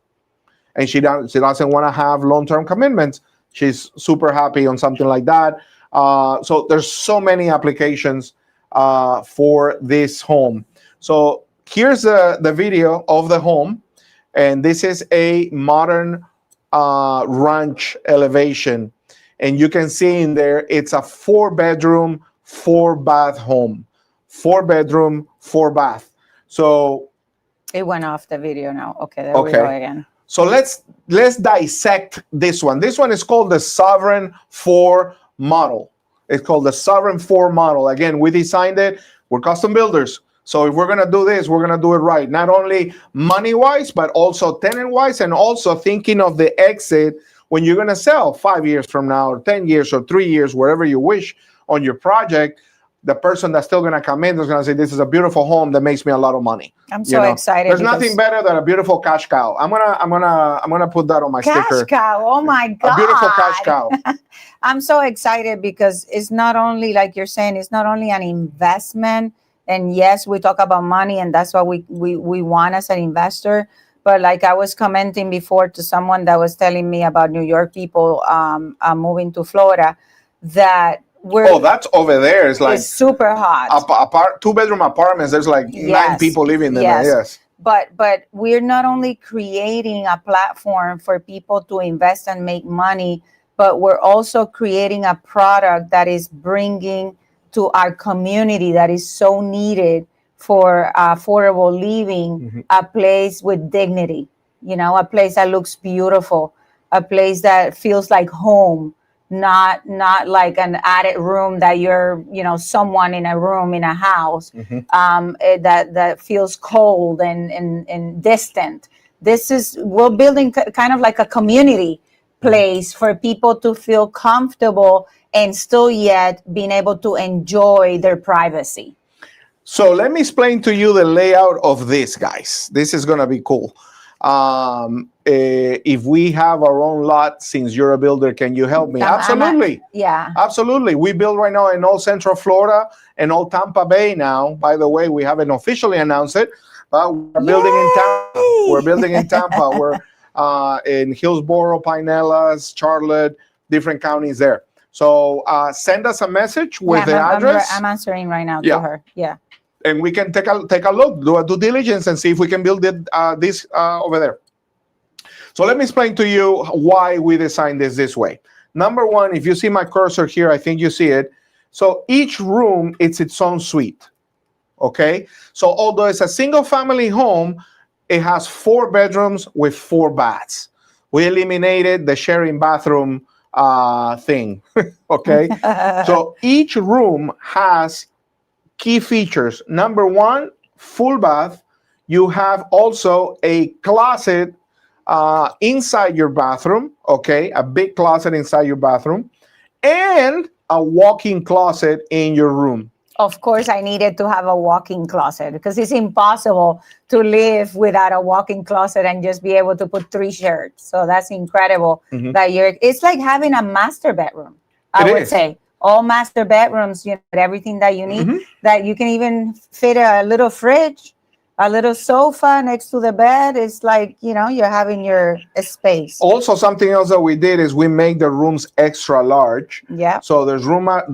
And she doesn't want to have long-term commitments. She's super happy on something like that. So there's so many applications for this home. So here's the video of the home, and this is a modern ranch elevation. And you can see in there, it's a 4-bedroom, 4-bath home. 4-bedroom, 4-bath. So it went off the video now. Okay, there we go again. So let's dissect this one. This one is called the Sovereign 4 model. It's called the Sovereign 4 model. Again, we designed it. We're custom builders. So if we're going to do this, we're going to do it right. Not only money-wise, but also tenant-wise, and also thinking of the exit when you're going to sell 5 years from now, or 10 years, or 3 years, wherever you wish on your project. The person that's still going to come in is going to say, this is a beautiful home that makes me a lot of money. I'm so excited. There's nothing better than a beautiful cash cow. I'm gonna put that on my sticker. Cash cow. Oh my God. A beautiful cash cow. I'm so excited because it's not only, like you're saying, it's not only an investment. And yes, we talk about money, and that's what we want as an investor. But like I was commenting before to someone that was telling me about New York people moving to Florida, that that's over there. It's super hot. 2-bedroom apartments. There's like 9 people living in there. Yes. But we're not only creating a platform for people to invest and make money, but we're also creating a product that is bringing to our community that is so needed for affordable living, a place with dignity. a place that looks beautiful, a place that feels like home, not like an added room that you're, someone in a room in a house, that feels cold and distant. We're building kind of like a community place for people to feel comfortable and still yet being able to enjoy their privacy. So let me explain to you the layout of this, guys. This is going to be cool. If we have our own lot, since you're a builder, can you help me? Absolutely. Yeah. Absolutely. We build right now in all Central Florida and all Tampa Bay now. By the way, we haven't officially announced it, but we're building in Tampa. We're building in Tampa. We're in Hillsborough, Pinellas, Charlotte, different counties there. So send us a message with the address. I'm answering right now to her. Yeah. And we can take a look, do a due diligence, and see if we can build this over there. So let me explain to you why we designed this way. Number one, if you see my cursor here, I think you see it. So each room, it's its own suite. Okay? So although it's a single family home, it has 4 bedrooms with 4 baths. We eliminated the sharing bathroom thing. Okay? So each room has key features. Number one, full bath. You have also a closet inside your bathroom, okay? A big closet inside your bathroom, and a walk-in closet in your room. Of course, I needed to have a walk-in closet because it's impossible to live without a walk-in closet and just be able to put 3 shirts. So that's incredible that it's like having a master bedroom, I would say. All master bedrooms, everything that you need, that you can even fit a little fridge, a little sofa next to the bed. It's like, you're having your space. Also, something else that we did is we made the rooms extra large. Yeah. So the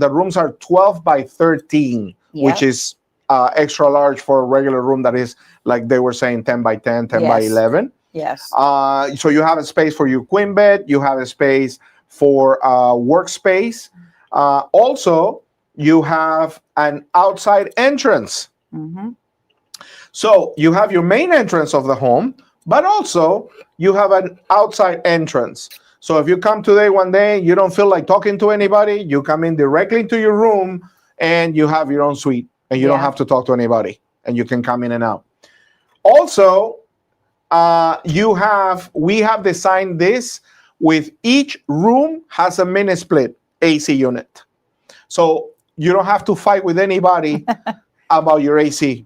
rooms are 12 by 13, which is extra large for a regular room that is, like they were saying, 10 by 10, 10 by 11. Yes. So you have a space for your queen bed. You have a space for workspace. Also, you have an outside entrance. So you have your main entrance of the home, but also you have an outside entrance. So if you come today one day, you don't feel like talking to anybody, you come in directly to your room and you have your own suite and you don't have to talk to anybody and you can come in and out. Also, we have designed this with each room has a mini split AC unit. So you don't have to fight with anybody about your AC.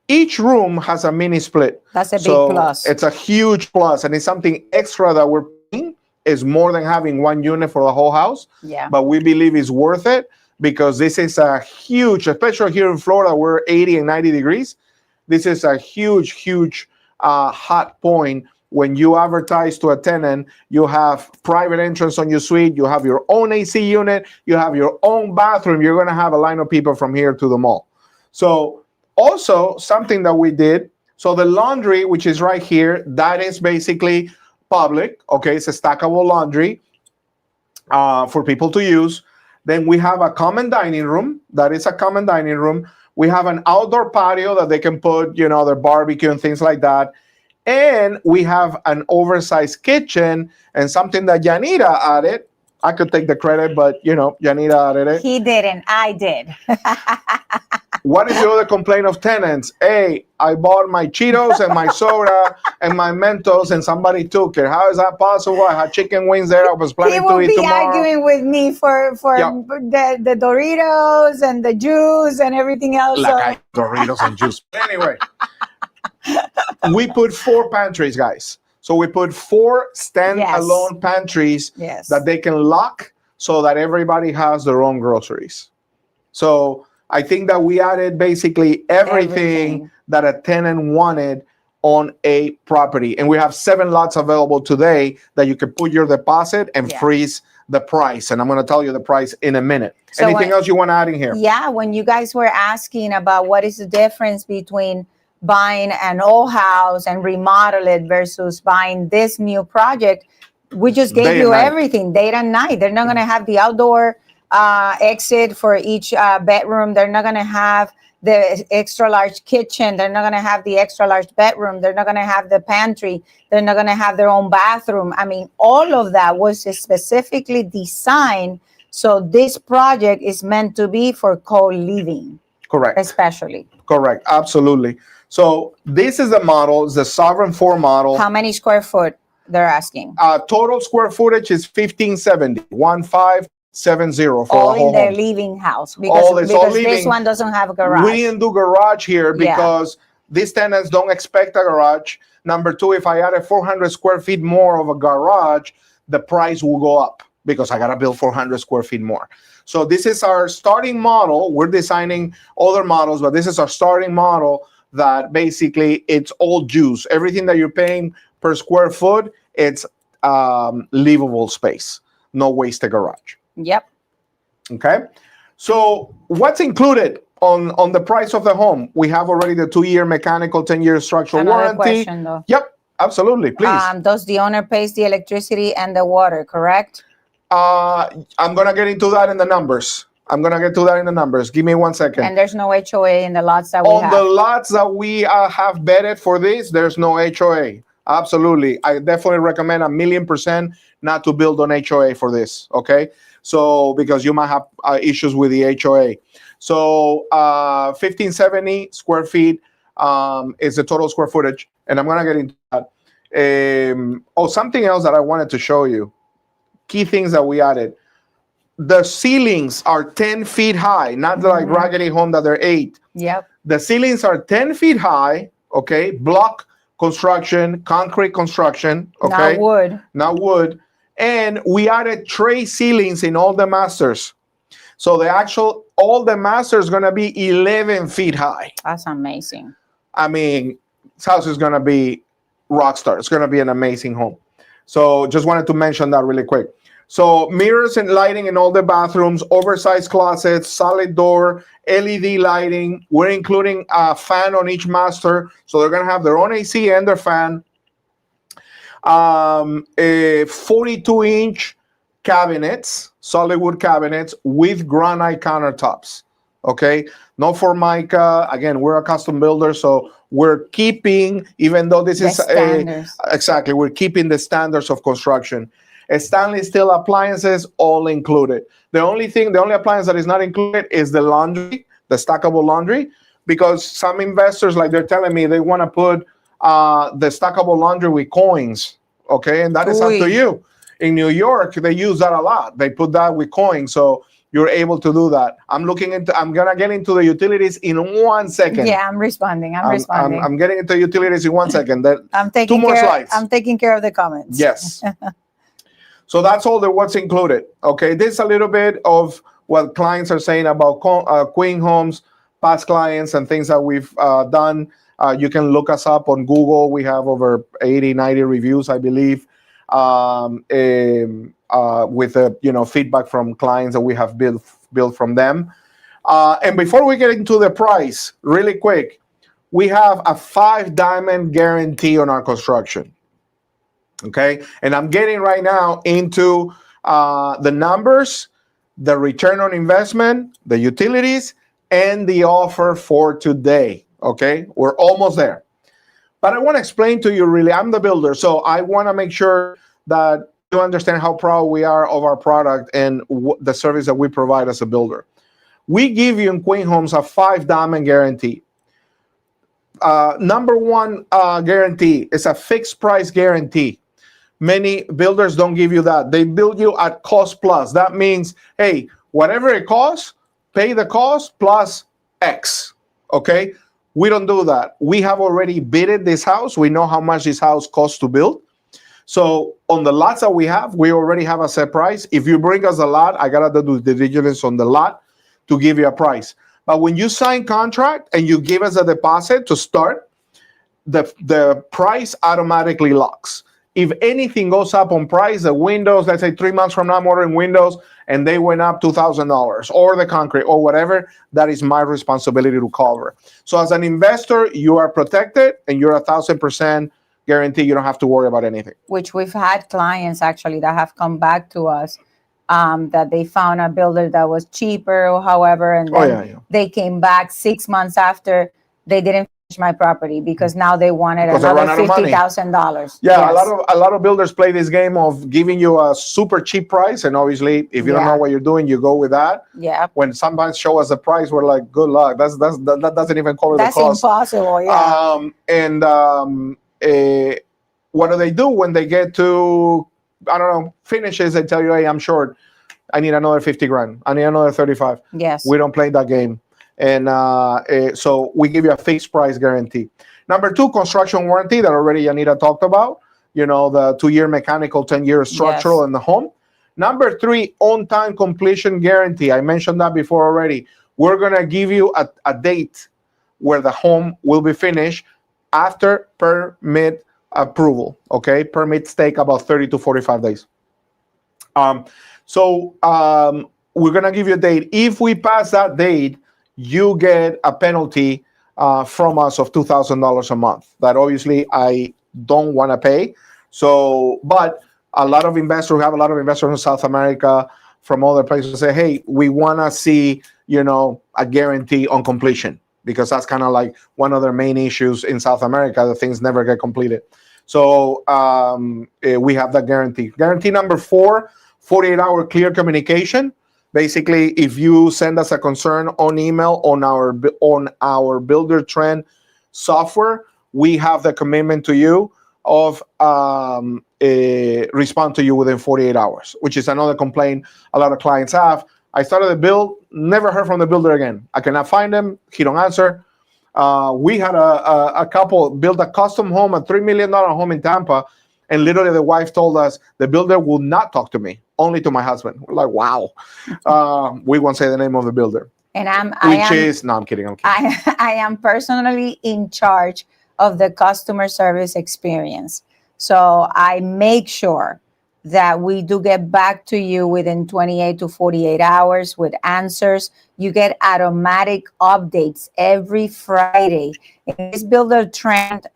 Each room has a mini split. That's a big plus. It's a huge plus, and it's something extra that we're paying. Is more than having one unit for the whole house. Yeah. But we believe it's worth it because this is a huge, especially here in Florida, we're 80 and 90 degrees. This is a huge hot point. When you advertise to a tenant, you have private entrance on your suite, you have your own AC unit, you have your own bathroom. You're going to have a line of people from here to the mall. So also something that we did, so the laundry, which is right here, that is basically public. Okay, it's a stackable laundry for people to use. Then we have a common dining room. That is a common dining room. We have an outdoor patio that they can put, their barbecue and things like that. And we have an oversized kitchen and something that Yanira added. I could take the credit, but Yanira added it. He didn't. I did. What is the other complaint of tenants? Hey, I bought my Cheetos and my soda and my Mentos and somebody took it. How is that possible? I had chicken wings there. I was planning to eat tomorrow. He will be arguing with me for the Doritos and the juice and everything else. Doritos and juice. Anyway, we put 4 pantries, guys. So we put 4 stand-alone pantries that they can lock so that everybody has their own groceries. So I think that we added basically everything that a tenant wanted on a property. And we have 7 lots available today that you can put your deposit and freeze the price. And I'm going to tell you the price in a minute. So anything else you want to add in here? Yeah, when you guys were asking about what is the difference between buying an old house and remodel it versus buying this new project, we just gave you everything, day and night. They're not going to have the outdoor exit for each bedroom. They're not going to have the extra large kitchen. They're not going to have the extra large bedroom. They're not going to have the pantry. They're not going to have their own bathroom. I mean, all of that was specifically designed. So this project is meant to be for co-living. Correct. Especially. Correct. Absolutely. So this is the model. It's the Sovereign 4 model. How many square foot they're asking? Total square footage is 1570. 1570 for all a whole in their home. living house because this one doesn't have a garage. We didn't do garage here because these tenants don't expect a garage. Number two, if I added 400 square feet more of a garage, the price will go up because I got to build 400 square feet more. So this is our starting model. We're designing other models, but this is our starting model that basically it's all juice. Everything that you're paying per square foot, it's livable space. No wasted garage. Yep. Okay. So what's included on the price of the home? We have already the 2-year mechanical, 10-year structural warranty. Question, though. Yep. Absolutely. Please. Does the owner pays the electricity and the water, correct? I'm going to get into that in the numbers. Give me 1 second. And there's no HOA in the lots that we have? On the lots that we have vetted for this, there's no HOA. Absolutely. I definitely recommend 1,000,000% not to build on HOA for this. Okay. So, because you might have issues with the HOA. So, 1570 square feet is the total square footage. And I'm going to get into that. Something else that I wanted to show you. Key things that we added. The ceilings are 10 feet high, not like Raggedy Home that they're 8. Yep. The ceilings are 10 feet high, okay? Block construction, concrete construction, okay? Not wood. And we added tray ceilings in all the masters. So all the masters going to be 11 feet high. That's amazing. I mean, this house is going to be rock star. It's going to be an amazing home. So just wanted to mention that really quick. So mirrors and lighting in all the bathrooms, oversized closets, solid door, LED lighting. We're including a fan on each master. So they're going to have their own AC and their fan. A 42-inch cabinets, solid wood cabinets with granite countertops. Okay. No Formica. Again, we're a custom builder. So we're keeping, even though this is exactly, we're keeping the standards of construction. Stainless steel appliances, all included. The only appliance that is not included is the laundry, the stackable laundry, because some investors, like they're telling me, they want to put the stackable laundry with coins, okay? And that is up to you. In New York, they use that a lot. They put that with coins, so you're able to do that. I'm going to get into the utilities in 1 second. Yeah, I'm responding. I'm getting into utilities in 1 second. I'm taking 2 more slides. I'm taking care of the comments. Yes. So that's all what's included. Okay, this is a little bit of what clients are saying about Queen Homes, past clients and things that we've done. You can look us up on Google. We have over 80, 90 reviews, I believe, with feedback from clients that we have built from them. And before we get into the price, really quick, we have a 5-diamond guarantee on our construction. Okay, and I'm getting right now into the numbers, the return on investment, the utilities, and the offer for today. Okay, we're almost there. But I want to explain to you really, I'm the builder, so I want to make sure that you understand how proud we are of our product and the service that we provide as a builder. We give you in Queen Homes a 5-diamond guarantee. Number one guarantee is a fixed price guarantee. Many builders don't give you that. They build you at cost plus. That means, hey, whatever it costs, pay the cost plus X. Okay? We don't do that. We have already bidded this house. We know how much this house costs to build. So on the lots that we already have a set price. If you bring us a lot, I got to do the diligence on the lot to give you a price. But when you sign contract and you give us a deposit to start, the price automatically locks. If anything goes up on price, the windows, let's say 3 months from now, I'm ordering windows, and they went up $2,000, or the concrete, or whatever, that is my responsibility to cover. So as an investor, you are protected, and you're 1,000% guaranteed. You don't have to worry about anything. Which we've had clients, actually, that have come back to us that they found a builder that was cheaper or however, and then they came back 6 months after. They didn't finish my property because now they wanted another $50,000. Yeah, a lot of builders play this game of giving you a super cheap price, and obviously, if you don't know what you're doing, you go with that. Yeah. When sometimes show us the price, we're like, good luck. That doesn't even cover the cost. That's impossible. Yeah. What do they do when they get to, I don't know, finishes? They tell you, hey, I'm short. I need another 50 grand. I need another 35. Yes. We don't play that game. And so we give you a fixed price guarantee. Number 2, construction warranty that already Yanira talked about. You know, the 2-year mechanical, 10-year structural in the home. Number 3, on-time completion guarantee. I mentioned that before already. We're going to give you a date where the home will be finished after permit approval. Okay, permits take about 30 to 45 days. So we're going to give you a date. If we pass that date, you get a penalty from us of $2,000 a month. That obviously I don't want to pay. So, but a lot of investors, we have a lot of investors in South America from other places say, hey, we want to see, you know, a guarantee on completion, because that's kind of like one of their main issues in South America, that things never get completed. So we have that guarantee. Guarantee number 4, 48-hour clear communication. Basically, if you send us a concern on email on our Builder Trend software, we have the commitment to you of respond to you within 48 hours, which is another complaint a lot of clients have. I started the build, never heard from the builder again. I cannot find him. He don't answer. We had a couple build a custom home, a $3 million home in Tampa, and literally the wife told us the builder will not talk to me, only to my husband. We're like, wow. We won't say the name of the builder. And I'm kidding. I am personally in charge of the customer service experience. So I make sure that we do get back to you within 28 to 48 hours with answers. You get automatic updates every Friday. In this Builder Trend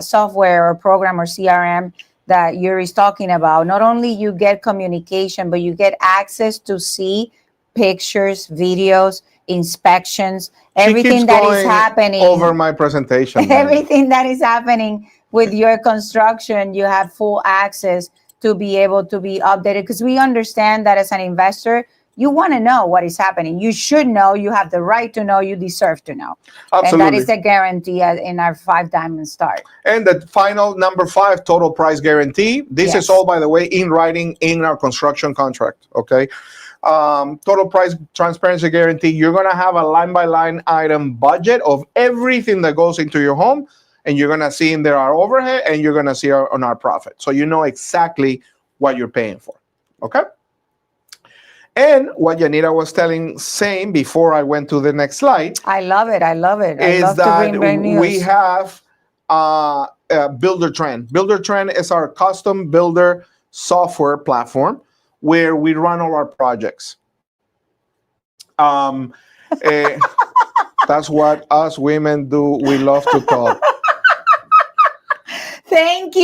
software or program or CRM that Yuri's talking about, not only you get communication, but you get access to see pictures, videos, inspections, everything that is happening over my presentation. Everything that is happening with your construction, you have full access to be able to be updated, because we understand that as an investor, you want to know what is happening. You should know. You have the right to know. You deserve to know. Absolutely. And that is a guarantee in our 5 diamond start. And the final number 5, total price guarantee. This is all, by the way, in writing in our construction contract. Okay. Total price transparency guarantee. You're going to have a line-by-line item budget of everything that goes into your home, and you're going to see in there our overhead, and you're going to see on our profit. So you know exactly what you're paying for. Okay. And what Yanira was saying before I went to the next slide. I love it. I love that we have Builder Trend. Builder Trend is our custom builder software platform where we run all our projects. That's what us women do. We love to talk. Thank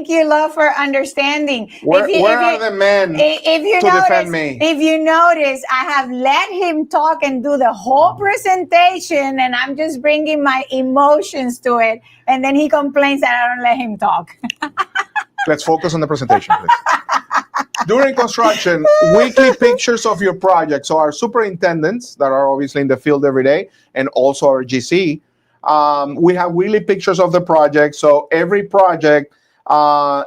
you, love, for understanding. Where are the men to defend me? If you notice, I have let him talk and do the whole presentation, and I'm just bringing my emotions to it, and then he complains that I don't let him talk. Let's focus on the presentation, please. During construction, weekly pictures of your project. So our superintendents that are obviously in the field every day, and also our GC, we have weekly pictures of the project. So every project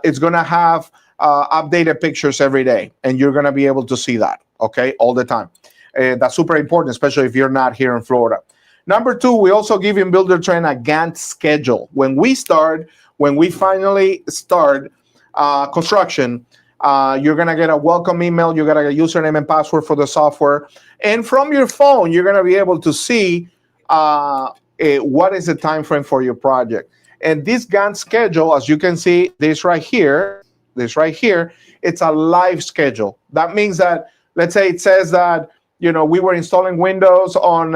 is going to have updated pictures every day, and you're going to be able to see that, okay, all the time. That's super important, especially if you're not here in Florida. Number 2, we also give in Builder Trend a Gantt schedule. When we finally start construction, you're going to get a welcome email. You're going to get a username and password for the software. And from your phone, you're going to be able to see what is the time frame for your project. And this Gantt schedule, as you can see, this right here, it's a live schedule. That means that, let's say it says that, we were installing Windows on,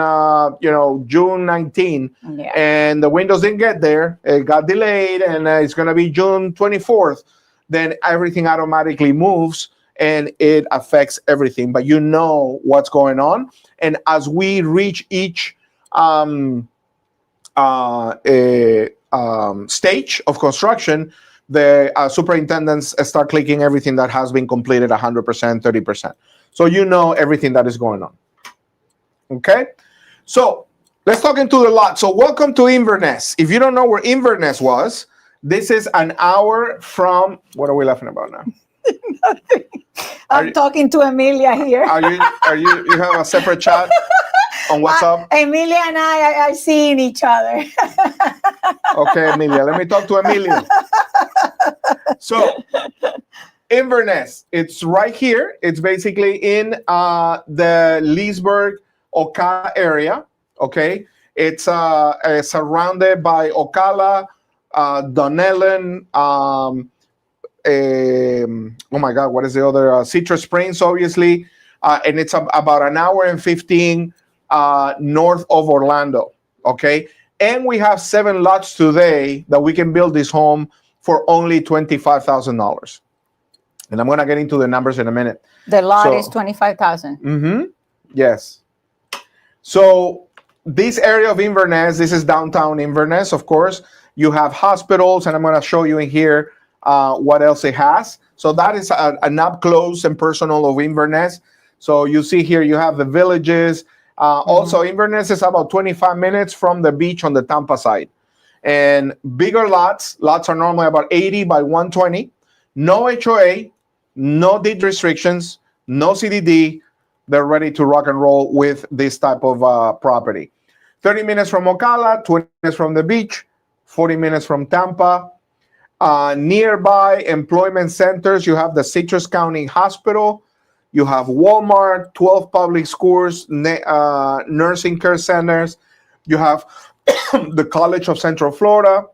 June 19, and the Windows didn't get there. It got delayed, and it's going to be June 24th. Then everything automatically moves, and it affects everything. But you know what's going on. And as we reach each stage of construction, the superintendents start clicking everything that has been completed 100%, 30%. So you know everything that is going on. Okay? So let's talk into the lot. So welcome to Inverness. If you don't know where Inverness was, this is an hour from, what are we laughing about now? I'm talking to Emilia here. You have a separate chat on WhatsApp? Emilia and I are seeing each other. Okay, Emilia. Let me talk to Emilia. So, Inverness, it's right here. It's basically in the Leesburg, Ocala area. Okay, it's surrounded by Ocala, Dunellen. Oh my God, what is the other? Citrus Springs, obviously, and it's about an hour and 15 north of Orlando. Okay, and we have 7 lots today that we can build this home for only $25,000. And I'm gonna get into the numbers in a minute. The lot is $25,000. Mm-hmm. Yes. So this area of Inverness, this is downtown Inverness, of course. You have hospitals, and I'm gonna show you in here what else it has. So that is an up close and personal of Inverness. So you see here, you have the villages. Also, Inverness is about 25 minutes from the beach on the Tampa side. And bigger lots are normally about 80 by 120. No HOA, no deed restrictions, no CDD. They're ready to rock and roll with this type of property. 30 minutes from Ocala, 20 minutes from the beach, 40 minutes from Tampa. Nearby employment centers, you have the Citrus County Hospital, you have Walmart, 12 public schools, nursing care centers, you have the College of Central Florida,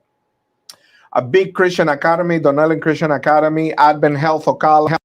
a big Christian academy, Dunellen Christian Academy, Advent Health, Ocala.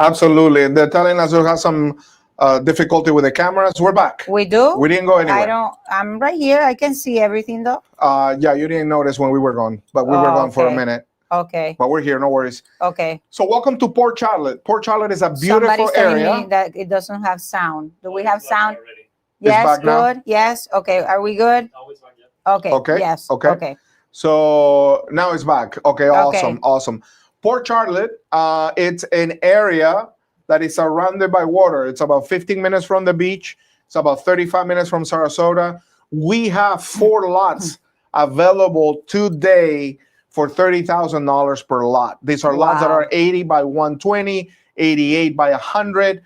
Absolutely. They're telling us we have some difficulty with the cameras. We're back. We do? We didn't go anywhere. I'm right here. I can see everything though. Yeah, you didn't notice when we were gone, but we were gone for a minute. Okay. But we're here, no worries. Okay. So welcome to Port Charlotte. Port Charlotte is a beautiful Somebody's telling area. me that it doesn't have sound. Do we have sound? It's Yes, back now? good. Yes. Okay. Are we good? Okay. Okay. Yes. Okay. Okay. So now it's back. Okay, awesome, awesome. Port Charlotte, it's an area that is surrounded by water. It's about 15 minutes from the beach. It's about 35 minutes from Sarasota. We have 4 lots available today for $30,000 per lot. These are lots that are 80 by 120, 88 by 100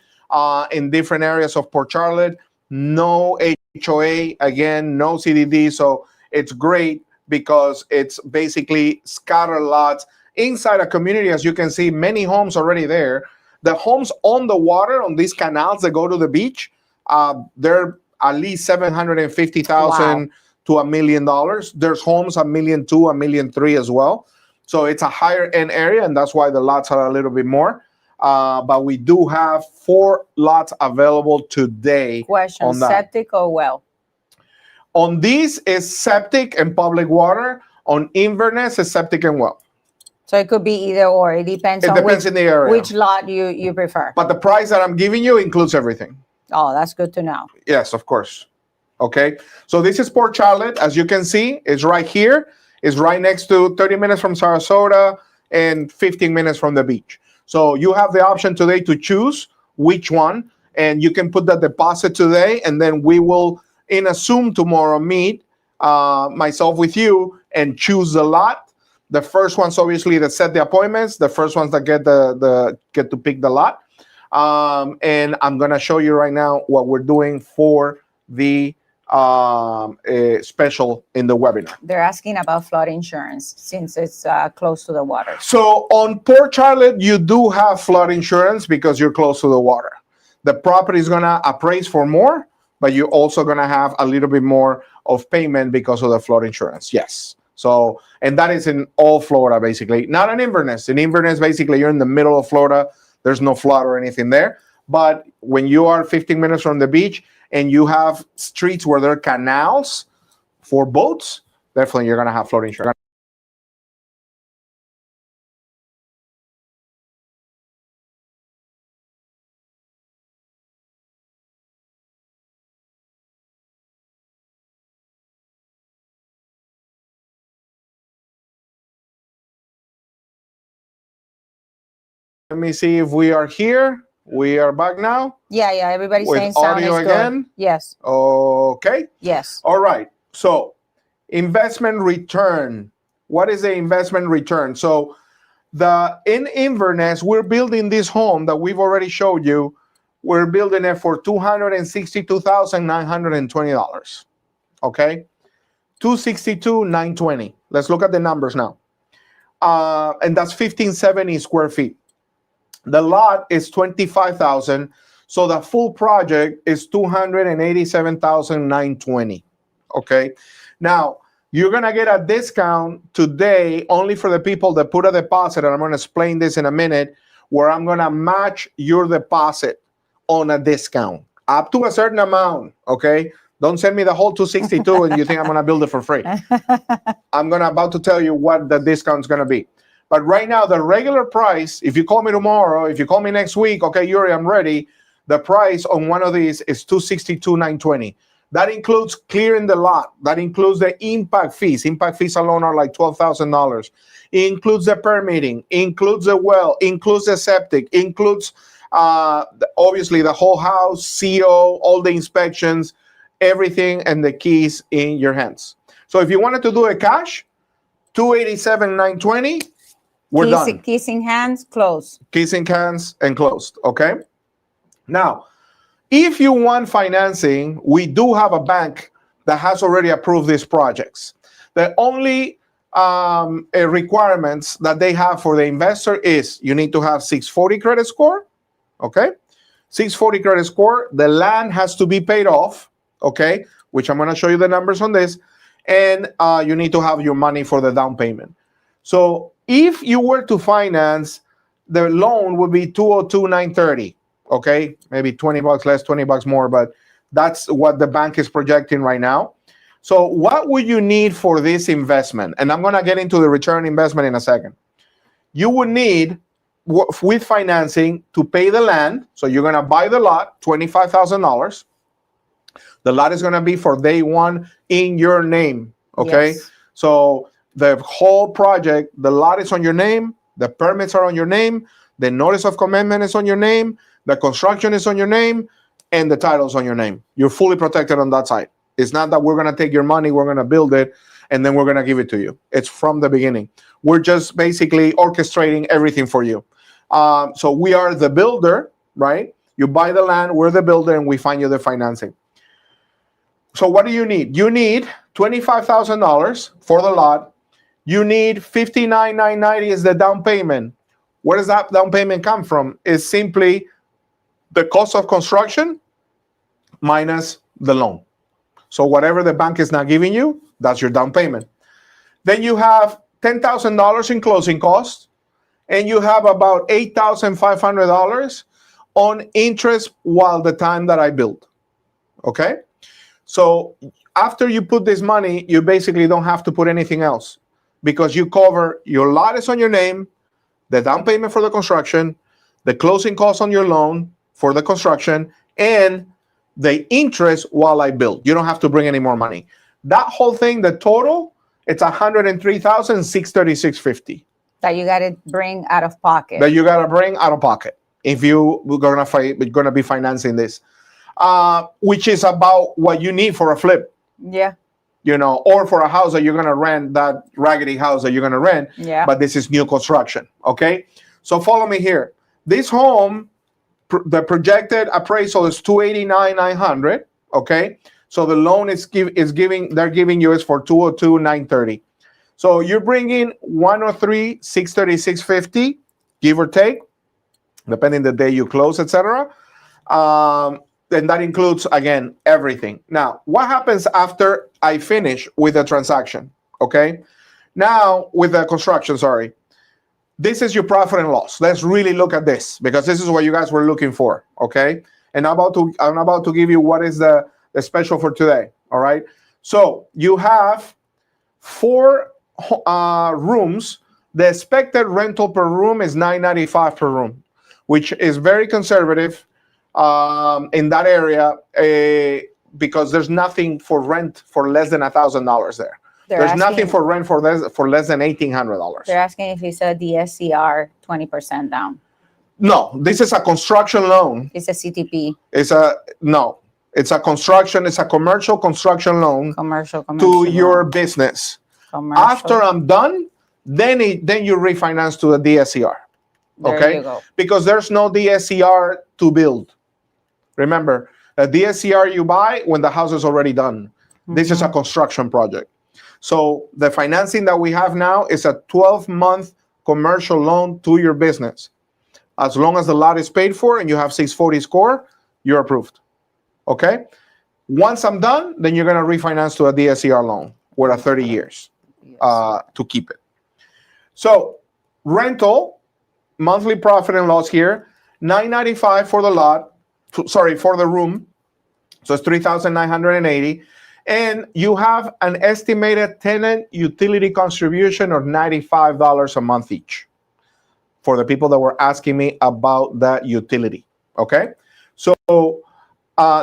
in different areas of Port Charlotte. No HOA, again, no CDD. So it's great because it's basically scattered lots inside a community. As you can see, many homes already there. The homes on the water, on these canals that go to the beach, they're at least $750,000 to $1 million. There's homes $1.2 million, $1.3 million as well. So it's a higher end area, and that's why the lots are a little bit more. But we do have 4 lots available today. Question: on that. Septic or well? On these is septic and public water. On Inverness is septic and well. So it could be either or. It depends on in the area. which lot you prefer. But the price that I'm giving you includes everything. Oh, that's good to know. Yes, of course. Okay. So this is Port Charlotte. As you can see, it's right here. It's right next to 30 minutes from Sarasota and 15 minutes from the beach. So you have the option today to choose which one, and you can put the deposit today, and then we will, in a Zoom tomorrow, meet myself with you and choose the lot. The first ones, obviously, that set the appointments. The first ones that get get to pick the lot. And I'm gonna show you right now what we're doing for the special in the webinar. They're asking about flood insurance since it's close to the water. So on Port Charlotte, you do have flood insurance because you're close to the water. The property is gonna appraise for more, but you're also gonna have a little bit more of payment because of the flood insurance. Yes. So, and that is in all Florida, basically. Not in Inverness. In Inverness, basically, you're in the middle of Florida. There's no flood or anything there. But when you are 15 minutes from the beach and you have streets where there are canals for boats, definitely you're going to have flood insurance. Let me see if we are here. We are back now. Yeah, everybody's with saying sound audio is again. good. Yes. Okay. Yes. All right. So investment return. What is the investment return? So in Inverness, we're building this home that we've already showed you. We're building it for $262,920. Okay, $262,920. Let's look at the numbers now. And that's 1,570 square feet. The lot is 25,000. So the full project is 287,920. Okay. Now you're gonna get a discount today only for the people that put a deposit, and I'm gonna explain this in a minute, where I'm gonna match your deposit on a discount up to a certain amount. Okay. Don't send me the whole 262 and you think I'm gonna build it for free. I'm about to tell you what the discount's gonna be. But right now, the regular price, if you call me tomorrow, if you call me next week, okay, Yuri, I'm ready. The price on one of these is $262,920. That includes clearing the lot. That includes the impact fees. Impact fees alone are like $12,000. It includes the permitting, includes the well, includes the septic, includes obviously the whole house, CO, all the inspections, everything, and the keys in your hands. So if you wanted to do it cash, $287,920. We're done. Kissing hands, closed. Kissing hands and closed. Okay. Now, if you want financing, we do have a bank that has already approved these projects. The only requirements that they have for the investor is you need to have 640 credit score. Okay. 640 credit score. The land has to be paid off. Okay. Which I'm going to show you the numbers on this. And you need to have your money for the down payment. So if you were to finance, the loan would be $202,930. Okay, maybe $20 less, $20 more, but that's what the bank is projecting right now. So what would you need for this investment? And I'm going to get into the return investment in a second. You would need, with financing, to pay the land. So you're going to buy the lot, $25,000. The lot is going to be for day one in your name. Okay, yes. So the whole project, the lot is on your name, the permits are on your name, the notice of commitment is on your name, the construction is on your name, and the title is on your name. You're fully protected on that side. It's not that we're going to take your money, we're going to build it, and then we're going to give it to you. It's from the beginning. We're just basically orchestrating everything for you. So we are the builder, right? You buy the land, we're the builder, and we find you the financing. So what do you need? You need $25,000 for the lot. You need $59,990 is the down payment. Where does that down payment come from? It's simply the cost of construction minus the loan. So whatever the bank is not giving you, that's your down payment. Then you have $10,000 in closing costs, and you have about $8,500 on interest while the time that I build. Okay? So after you put this money, you basically don't have to put anything else because you cover your lot is on your name, the down payment for the construction, the closing costs on your loan for the construction, and the interest while I build. You don't have to bring any more money. That whole thing, the total, it's $103,636.50. that you got to bring out of pocket. that you gotta bring out of pocket if you're gonna be financing this, which is about what you need for a flip, Yeah. Or for a house that you're gonna rent, that raggedy house that you're gonna rent. Yeah. But this is new construction. Okay, so follow me here. This home, the projected appraisal is 289,900. Okay, so the loan they're giving you is for 202,930. So you're bringing 103, 630, 650, give or take, depending the day you close, etc. And that includes, again, everything. Now, what happens after I finish with the transaction? Okay, now with the construction, sorry. This is your profit and loss. Let's really look at this because this is what you guys were looking for. Okay, and I'm about to give you what is the special for today. All right, so you have 4 rooms. The expected rental per room is $995 per room, which is very conservative in that area because there's nothing for rent for less than $1,000 there. There's nothing for rent for less than $1,800. They're asking if it's a DSCR 20% down. No, this is a construction loan. It's a CTP. It's a construction. It's a commercial construction loan. Commercial to your business. Commercial. After I'm done, then you refinance to the DSCR. There you go. Because there's no DSCR to build. Remember, a DSCR you buy when the house is already done. This is a construction project. So the financing that we have now is a 12-month commercial loan to your business. As long as the lot is paid for and you have 640 score, you're approved. Okay? Once I'm done, then you're going to refinance to a DSCR loan with a 30 years to keep it. So rental, monthly profit and loss here, $995 for the lot, for the room. So it's $3,980. And you have an estimated tenant utility contribution of $95 a month each for the people that were asking me about that utility. Okay? So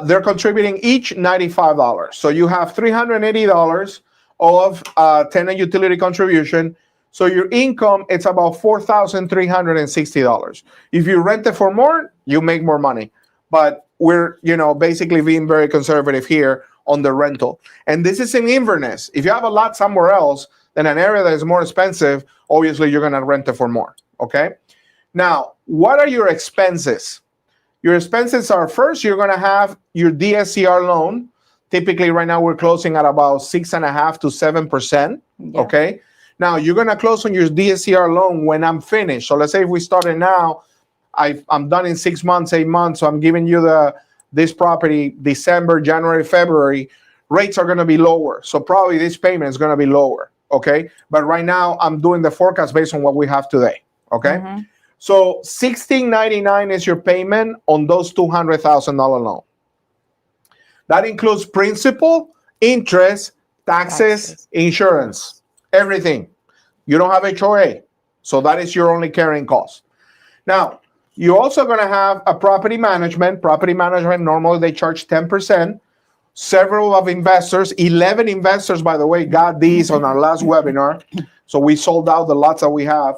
they're contributing each $95. So you have $380 of tenant utility contribution. So your income, it's about $4,360. If you rent it for more, you make more money. But we're, basically being very conservative here on the rental. And this is in Inverness. If you have a lot somewhere else than an area that is more expensive, obviously you're going to rent it for more. Okay? Now, what are your expenses? Your expenses are, first, you're going to have your DSCR loan. Typically, right now, we're closing at about 6.5% to 7%. Yeah. Okay? Now, you're going to close on your DSCR loan when I'm finished. So let's say if we started now, I'm done in 6 months, 8 months. So I'm giving you this property December, January, February. Rates are going to be lower. So probably this payment is going to be lower. Okay? But right now, I'm doing the forecast based on what we have today. Okay? Mm-hmm. So $1,699 is your payment on those $200,000 loan. That includes principal, interest, taxes, insurance, everything. You don't have HOA. So that is your only carrying cost. Now, you're also going to have a property management. Property management, normally they charge 10%. Several of investors, 11 investors, by the way, got these on our last webinar. So we sold out the lots that we have.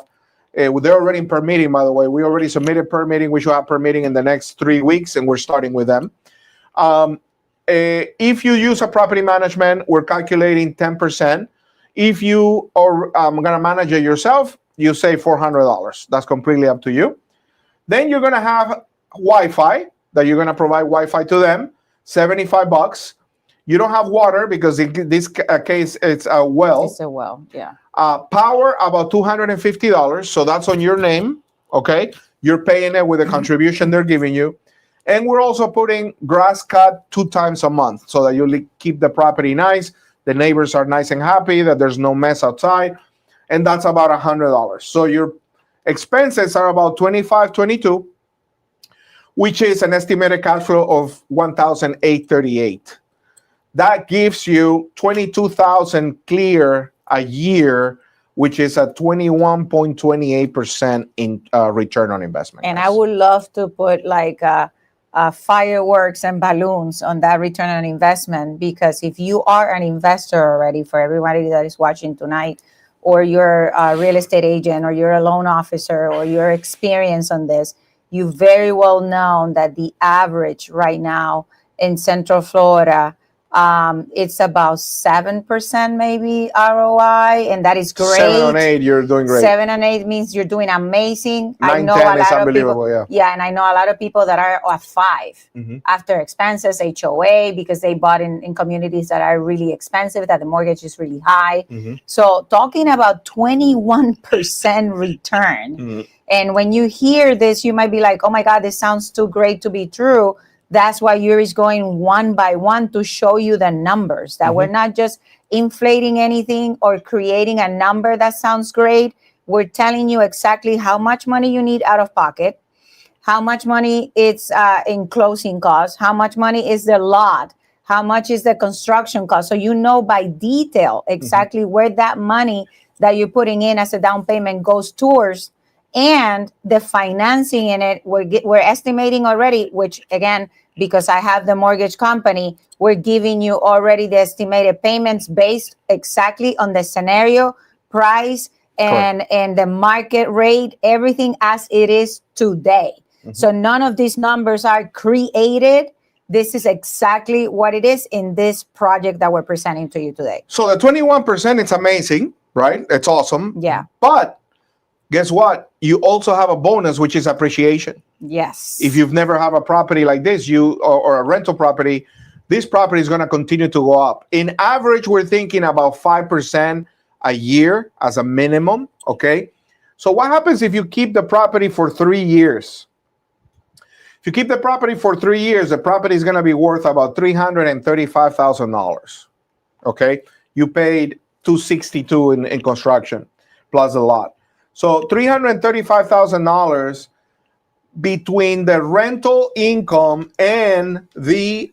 They're already in permitting, by the way. We already submitted permitting. We should have permitting in the next 3 weeks, and we're starting with them. If you use a property management, we're calculating 10%. If you are going to manage it yourself, you save $400. That's completely up to you. Then you're going to have Wi-Fi, that you're going to provide Wi-Fi to them, $75. You don't have water because in this case, it's a well. It's a well, yeah. Power, about $250. So that's on your name, okay? You're paying it with the contribution they're giving you. And we're also putting grass cut 2 times a month so that you keep the property nice. The neighbors are nice and happy, that there's no mess outside. And that's about $100. So your expenses are about $22, which is an estimated cash flow of $1,838. That gives you $22,000 clear a year, which is a 21.28% in return on investment. And I would love to put like fireworks and balloons on that return on investment, because if you are an investor already, for everybody that is watching tonight, or you're a real estate agent, or you're a loan officer, or you're experienced on this, you very well know that the average right now in Central Florida, it's about 7% maybe ROI, and that is great. 7 on 8, you're doing great. 7 and 8 means you're doing amazing. 9, I know 10 a is lot of unbelievable, people. yeah. And I know a lot of people that are at 5 after expenses, HOA, because they bought in communities that are really expensive, that the mortgage is really high. So talking about 21% return. And when you hear this, you might be like, oh my God, this sounds too great to be true. That's why Yuri's going one by one to show you the numbers, that we're not just inflating anything or creating a number that sounds great. We're telling you exactly how much money you need out of pocket, how much money it's in closing costs, how much money is the lot, how much is the construction cost. So you know by detail exactly where that money that you're putting in as a down payment goes towards, and the financing in it, we're estimating already, which again, because I have the mortgage company, we're giving you already the estimated payments based exactly on the scenario, price, and the market rate, everything as it is today. So none of these numbers are created. This is exactly what it is in this project that we're presenting to you today. So the 21%, it's amazing, right? It's awesome. Yeah. But guess what? You also have a bonus, which is appreciation. Yes. If you've never have a property like this, or a rental property, this property is going to continue to go up. In average, we're thinking about 5% a year as a minimum. Okay. So what happens if you keep the property for 3 years? If you keep the property for 3 years, the property is going to be worth about $335,000. Okay. You paid $262 in construction plus a lot. So $335,000 between the rental income and the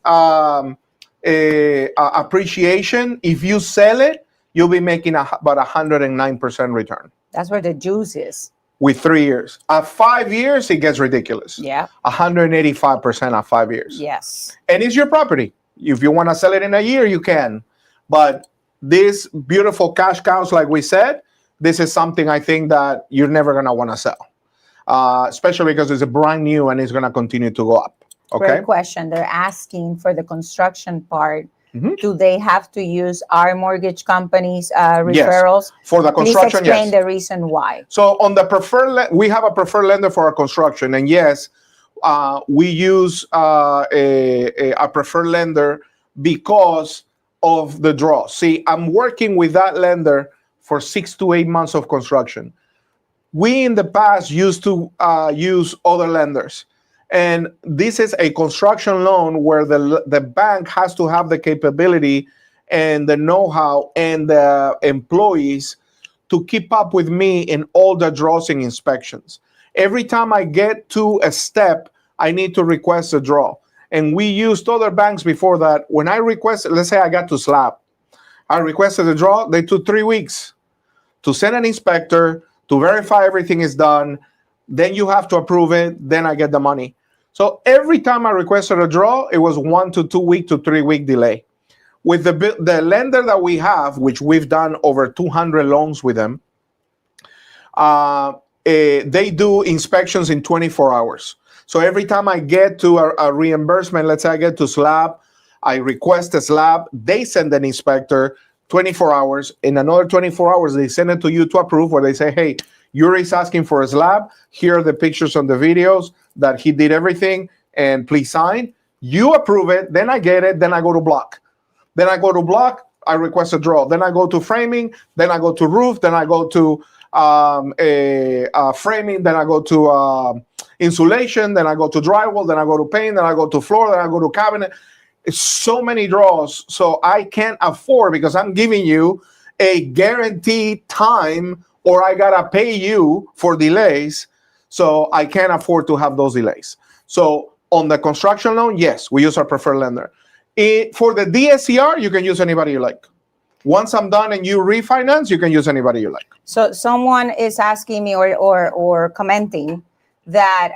appreciation. If you sell it, you'll be making about 109% return. That's where the juice is. With 3 years. At 5 years, it gets ridiculous. Yeah. 185% at 5 years. Yes. And it's your property. If you want to sell it in a year, you can. But these beautiful cash cows, like we said, this is something I think that you're never going to want to sell. Especially because it's a brand new and it's going to continue to go up. Okay. Great question. They're asking for the construction part. Do they have to use our mortgage company's referrals? Yes. For the construction, Please explain the reason why. So on the we have a preferred lender for our construction, and yes, we use a preferred lender because of the draw. See, I'm working with that lender for 6 to 8 months of construction. We in the past used to use other lenders. And this is a construction loan where the bank has to have the capability and the know-how and the employees to keep up with me in all the draws and inspections. Every time I get to a step, I need to request a draw. And we used other banks before that. When I requested, let's say I got to slab, I requested a draw, they took 3 weeks to send an inspector, to verify everything is done. Then you have to approve it, then I get the money. So every time I requested a draw, it was 1 to 2 week to 3 week delay. With the lender that we have, which we've done over 200 loans with them, they do inspections in 24 hours. So every time I get to a reimbursement, let's say I get to slab, I request a slab, they send an inspector 24 hours. In another 24 hours, they send it to you to approve, where they say, hey, Yuri's asking for a slab. Here are the pictures on the videos that he did everything, and please sign. You approve it, then I get it, then I go to block. Then I go to block, I request a draw. Then I go to framing, then I go to roof, then I go to framing, then I go to insulation, then I go to drywall, then I go to paint, then I go to floor, then I go to cabinet. It's so many draws, so I can't afford, because I'm giving you a guaranteed time, or I gotta pay you for delays, so I can't afford to have those delays. So on the construction loan, yes, we use our preferred lender. For the DSCR, you can use anybody you like. Once I'm done and you refinance, you can use anybody you like. So someone is asking me or commenting that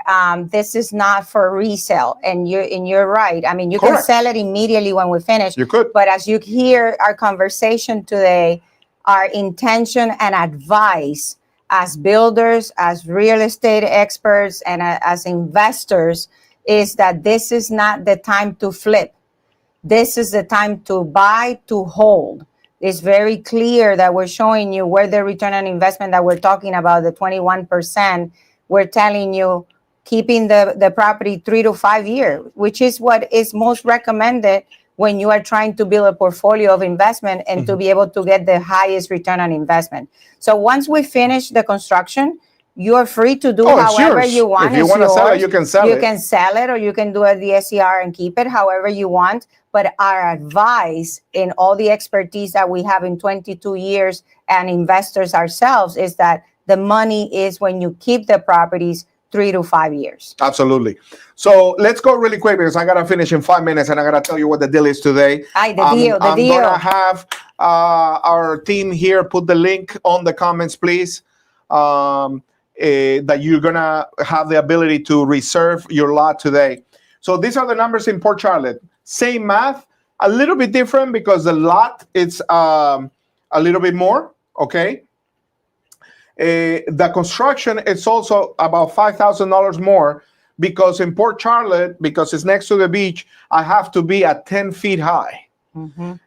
this is not for resale, and you're right. I mean, you can sell it immediately when we finish. You could. But as you hear our conversation today, our intention and advice as builders, as real estate experts, and as investors is that this is not the time to flip. This is the time to buy, to hold. It's very clear that we're showing you where the return on investment that we're talking about, the 21%, we're telling you keeping the property 3 to 5 years, which is what is most recommended when you are trying to build a portfolio of investment and to be able to get the highest return on investment. So once we finish the construction, you are free to do however you want. If you want to sell it, you can sell it. You can sell it, or you can do a DSCR and keep it however you want. But our advice in all the expertise that we have in 22 years and investors ourselves is that the money is when you keep the properties 3 to 5 years. Absolutely. So let's go really quick because I got to finish in 5 minutes and I got to tell you what the deal is today. The deal. I'm going to have our team here put the link on the comments, please, that you're going to have the ability to reserve your lot today. So these are the numbers in Port Charlotte. Same math, a little bit different because the lot it's a little bit more, okay? The construction is also about $5,000 more because in Port Charlotte, because it's next to the beach, I have to be at 10 feet high.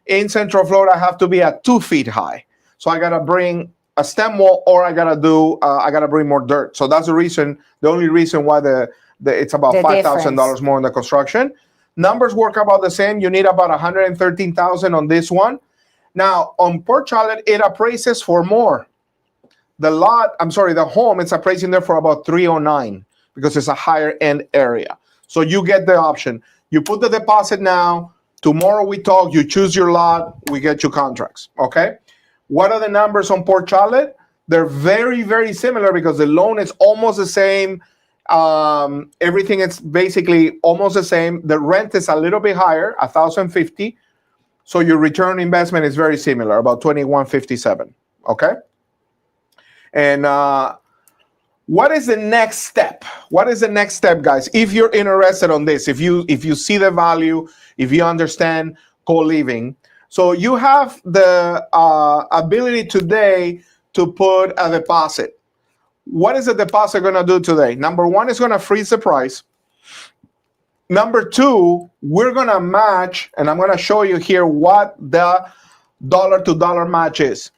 In Central Florida, I have to be at 2 feet high. So I got to bring a stem wall, or I got to bring more dirt. So that's the only reason why it's about $5,000 more in the construction. Numbers work about the same. You need about $113,000 on this one. Now on Port Charlotte, it appraises for more. The home, it's appraising there for about $309 because it's a higher end area. So you get the option. You put the deposit now. Tomorrow we talk. You choose your lot. We get you contracts. Okay. What are the numbers on Port Charlotte? They're very, very similar because the loan is almost the same. Everything is basically almost the same. The rent is a little bit higher, $1,050. So your return on investment is very similar, about $2,157. Okay. And what is the next step? What is the next step, guys? If you're interested on this, if you see the value, if you understand co-living, so you have the ability today to put a deposit. What is the deposit going to do today? Number one, it's going to freeze the price. Number two, we're going to match, and I'm going to show you here what the dollar-to-dollar match is.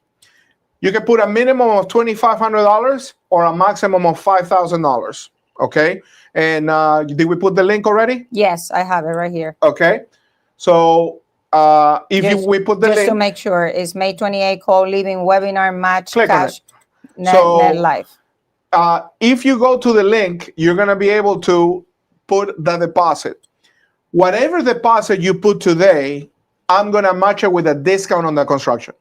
You can put a minimum of $2,500 or a maximum of $5,000. Okay. And did we put the link already? Yes, I have it right here. Okay. So we put the link. Just to make sure, it's May 28 co-living webinar match click cash net life. If you go to the link, you're going to be able to put the deposit. Whatever deposit you put today, I'm going to match it with a discount on the construction.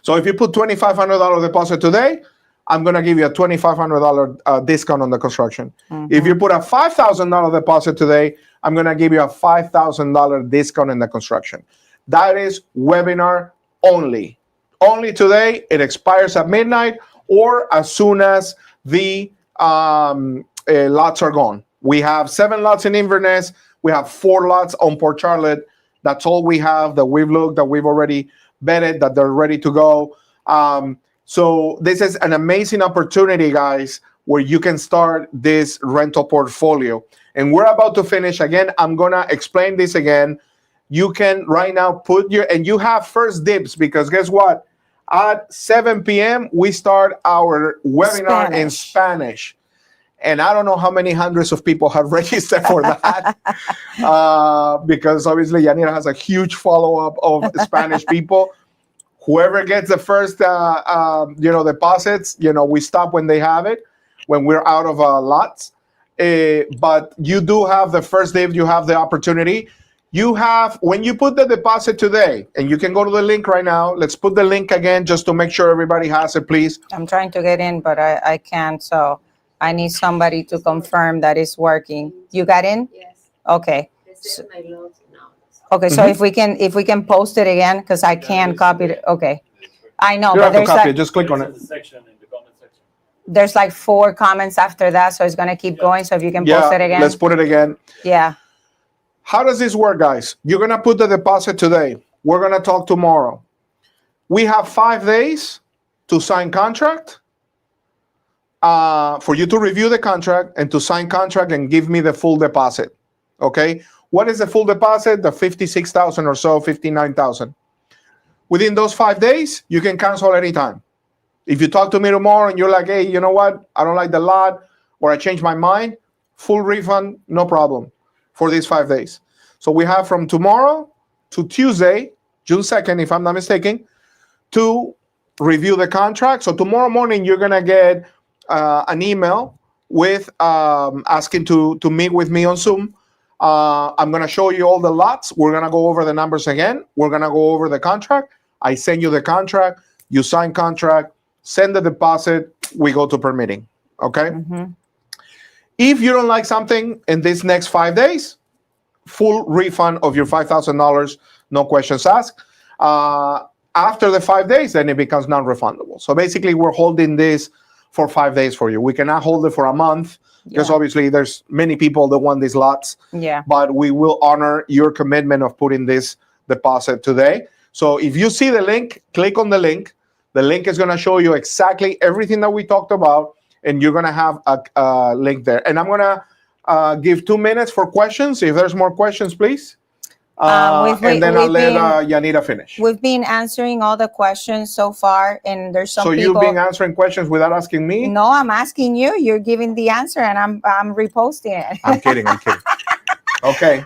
So if you put $2,500 deposit today, I'm going to give you a $2,500 discount on the construction. If you put a $5,000 deposit today, I'm going to give you a $5,000 discount in the construction. That is webinar only. Only today. It expires at midnight or as soon as the lots are gone. We have 7 lots in Inverness. We have 4 lots on Port Charlotte. That's all we have that we've looked, that we've already vetted, that they're ready to go. So this is an amazing opportunity, guys, where you can start this rental portfolio. And we're about to finish. Again, I'm going to explain this again. You can right now and you have first dibs because guess what? At 7 p.m., we start our webinar in Spanish. And I don't know how many hundreds of people have registered for that because obviously Yanira has a huge follow-up of Spanish people. Whoever gets the first, deposits, we stop when they have it, when we're out of lots. But you do have the first day, you have the opportunity. You have, when you put the deposit today, and you can go to the link right now. Let's put the link again just to make sure everybody has it, please. I'm trying to get in, but I can't. So I need somebody to confirm that it's working. You got in? Yes. Okay. So, okay. So if we can post it again, because I can't copy it. Okay. I know, You but don't have to there's copy it. like, Just click on it. there's like 4 comments after that, so it's gonna keep going. So if you can post it again. Let's put it again. Yeah. How does this work, guys? You're going to put the deposit today. We're going to talk tomorrow. We have 5 days to sign contract, for you to review the contract and to sign contract and give me the full deposit. Okay? What is the full deposit? The 56,000 or so, 59,000. Within those 5 days, you can cancel anytime. If you talk to me tomorrow and you're like, hey, you know what? I don't like the lot, or I changed my mind, full refund, no problem for these 5 days. So we have from tomorrow to Tuesday, June 2nd, if I'm not mistaken, to review the contract. So tomorrow morning, you're going to get an email with asking to meet with me on Zoom. I'm going to show you all the lots. We're going to go over the numbers again. We're going to go over the contract. I send you the contract. You sign contract, send the deposit. We go to permitting. Okay? Mm-hmm. If you don't like something in this next 5 days, full refund of your $5,000, no questions asked. After the 5 days, then it becomes non-refundable. So basically, we're holding this for 5 days for you. We cannot hold it for a month because obviously there's many people that want these lots. Yeah. But we will honor your commitment of putting this deposit today. So if you see the link, click on the link. The link is going to show you exactly everything that we talked about, and you're going to have a link there. And I'm going to give 2 minutes for questions. If there's more questions, please. And then I'll let Yanira finish. We've been answering all the questions so far, and there's some people... So you've been answering questions without asking me? No, I'm asking you. You're giving the answer, and I'm reposting it. I'm kidding. Okay.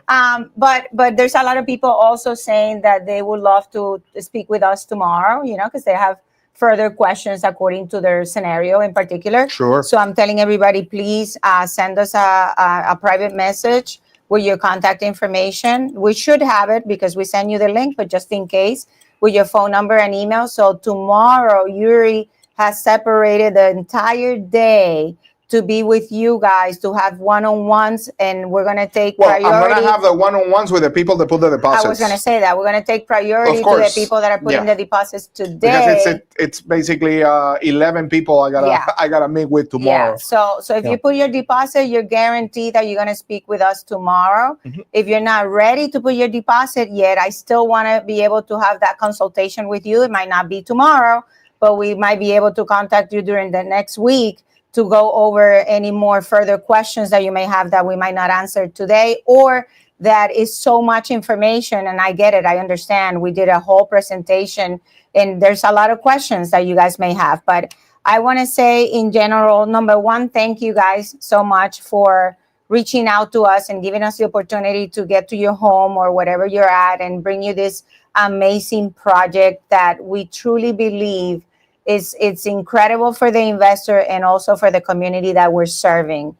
But there's a lot of people also saying that they would love to speak with us tomorrow, because they have further questions according to their scenario in particular. Sure. So I'm telling everybody, please send us a private message with your contact information. We should have it because we send you the link, but just in case, with your phone number and email. So tomorrow, Yuri has separated the entire day to be with you guys, to have one-on-ones, and we're going to take priority. I'm going to have the one-on-ones with the people that put the deposits. I was going to say that. We're going to take priority to the people that are putting the deposits today. Because it's basically 11 people I gotta meet with tomorrow. Yeah. So if you put your deposit, you're guaranteed that you're going to speak with us tomorrow. Mm-hmm. If you're not ready to put your deposit yet, I still want to be able to have that consultation with you. It might not be tomorrow, but we might be able to contact you during the next week to go over any more further questions that you may have that we might not answer today, or that is so much information. And I get it. I understand. We did a whole presentation and there's a lot of questions that you guys may have. But I want to say in general, number one, thank you guys so much for reaching out to us and giving us the opportunity to get to your home or wherever you're at and bring you this amazing project that we truly believe it's incredible for the investor and also for the community that we're serving.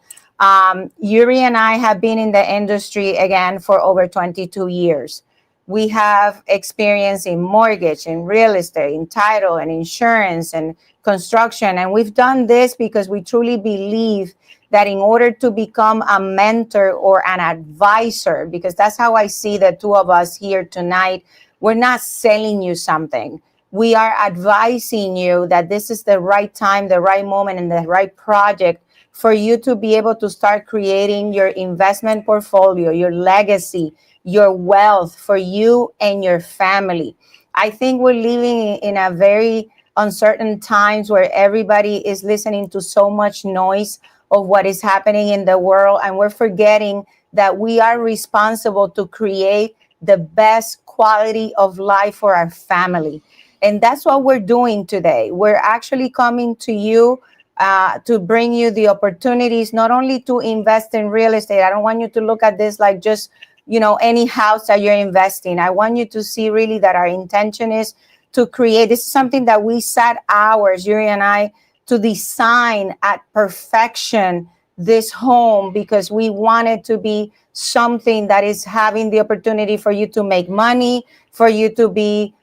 Yuri and I have been in the industry, again, for over 22 years. We have experience in mortgage, in real estate, in title, and insurance, and construction. And we've done this because we truly believe that in order to become a mentor or an advisor, because that's how I see the two of us here tonight, we're not selling you something. We are advising you that this is the right time, the right moment, and the right project for you to be able to start creating your investment portfolio, your legacy, your wealth for you and your family. I think we're living in a very uncertain times where everybody is listening to so much noise of what is happening in the world, and we're forgetting that we are responsible to create the best quality of life for our family. And that's what we're doing today. We're actually coming to you to bring you the opportunities, not only to invest in real estate. I don't want you to look at this like just, any house that you're investing. I want you to see really that our intention is to create. This is something that we sat hours, Yuri and I, to design at perfection this home, because we want it to be something that is having the opportunity for you to make money, for you to be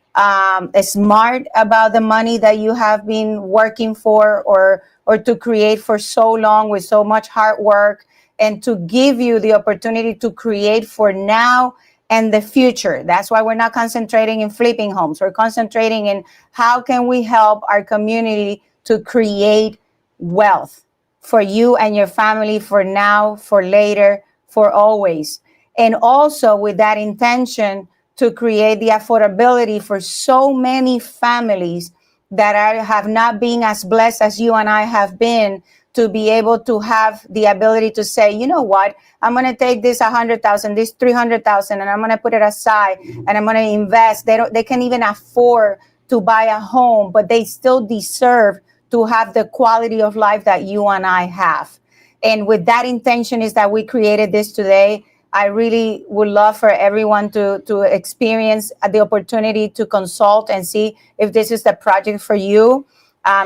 smart about the money that you have been working for or to create for so long with so much hard work, and to give you the opportunity to create for now and the future. That's why we're not concentrating in flipping homes. We're concentrating in how can we help our community to create wealth for you and your family, for now, for later, for always. And also with that intention to create the affordability for so many families that have not been as blessed as you and I have been, to be able to have the ability to say, you know what, I'm going to take this 100,000, this 300,000, and I'm going to put it aside, and I'm going to invest. They can't even afford to buy a home, but they still deserve to have the quality of life that you and I have. And with that intention is that we created this today. I really would love for everyone to experience the opportunity to consult and see if this is the project for you.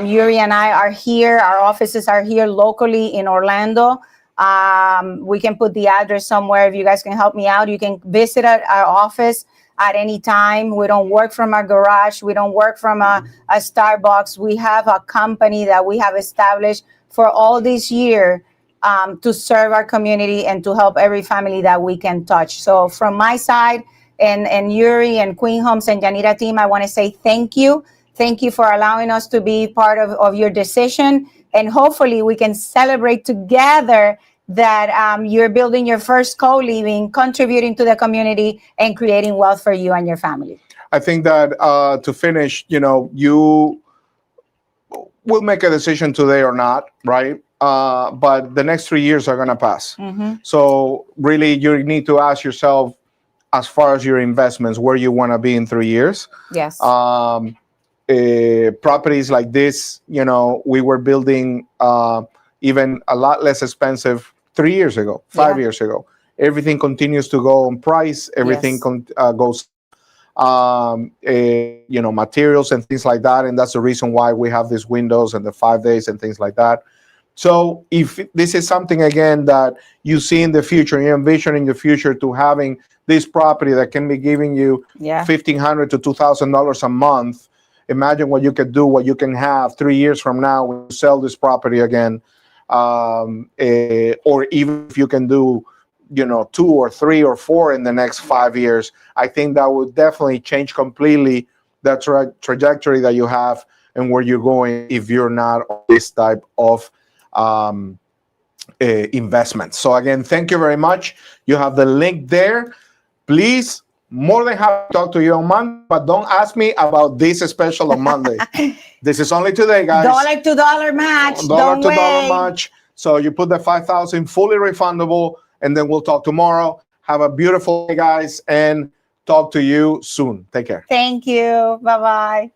Yuri and I are here. Our offices are here locally in Orlando. We can put the address somewhere if you guys can help me out. You can visit our office at any time. We don't work from our garage. We don't work from a Starbucks. We have a company that we have established for all this year to serve our community and to help every family that we can touch. So from my side and Yuri and Queen Homes and Yanira team, I want to say thank you. Thank you for allowing us to be part of your decision. And hopefully we can celebrate together that you're building your first co-living, contributing to the community, and creating wealth for you and your family. I think that to finish, you will make a decision today or not, right? But the next 3 years are going to pass. Mm-hmm. So really, you need to ask yourself, as far as your investments, where you want to be in 3 years. Yes. Properties like this, we were building even a lot less expensive 3 years ago, 5 years ago. Everything continues to go on price. Everything goes, materials and things like that. And that's the reason why we have these windows and the 5 days and things like that. So if this is something, again, that you see in the future, you envision in the future to having this property that can be giving you $1,500 to $2,000 a month, imagine what you could do, what you can have 3 years from now when you sell this property again. Or even if you can do, 2 or 3 or 4 in the next 5 years, I think that would definitely change completely that trajectory that you have and where you're going if you're not on this type of investment. So again, thank you very much. You have the link there. Please, more than happy to talk to you on Monday, but don't ask me about this special on Monday. This is only today, guys. $1 to $1 match. $1 to $1 match. So you put the $5,000 fully refundable, and then we'll talk tomorrow. Have a beautiful day, guys, and talk to you soon. Take care. Thank you. Bye-bye.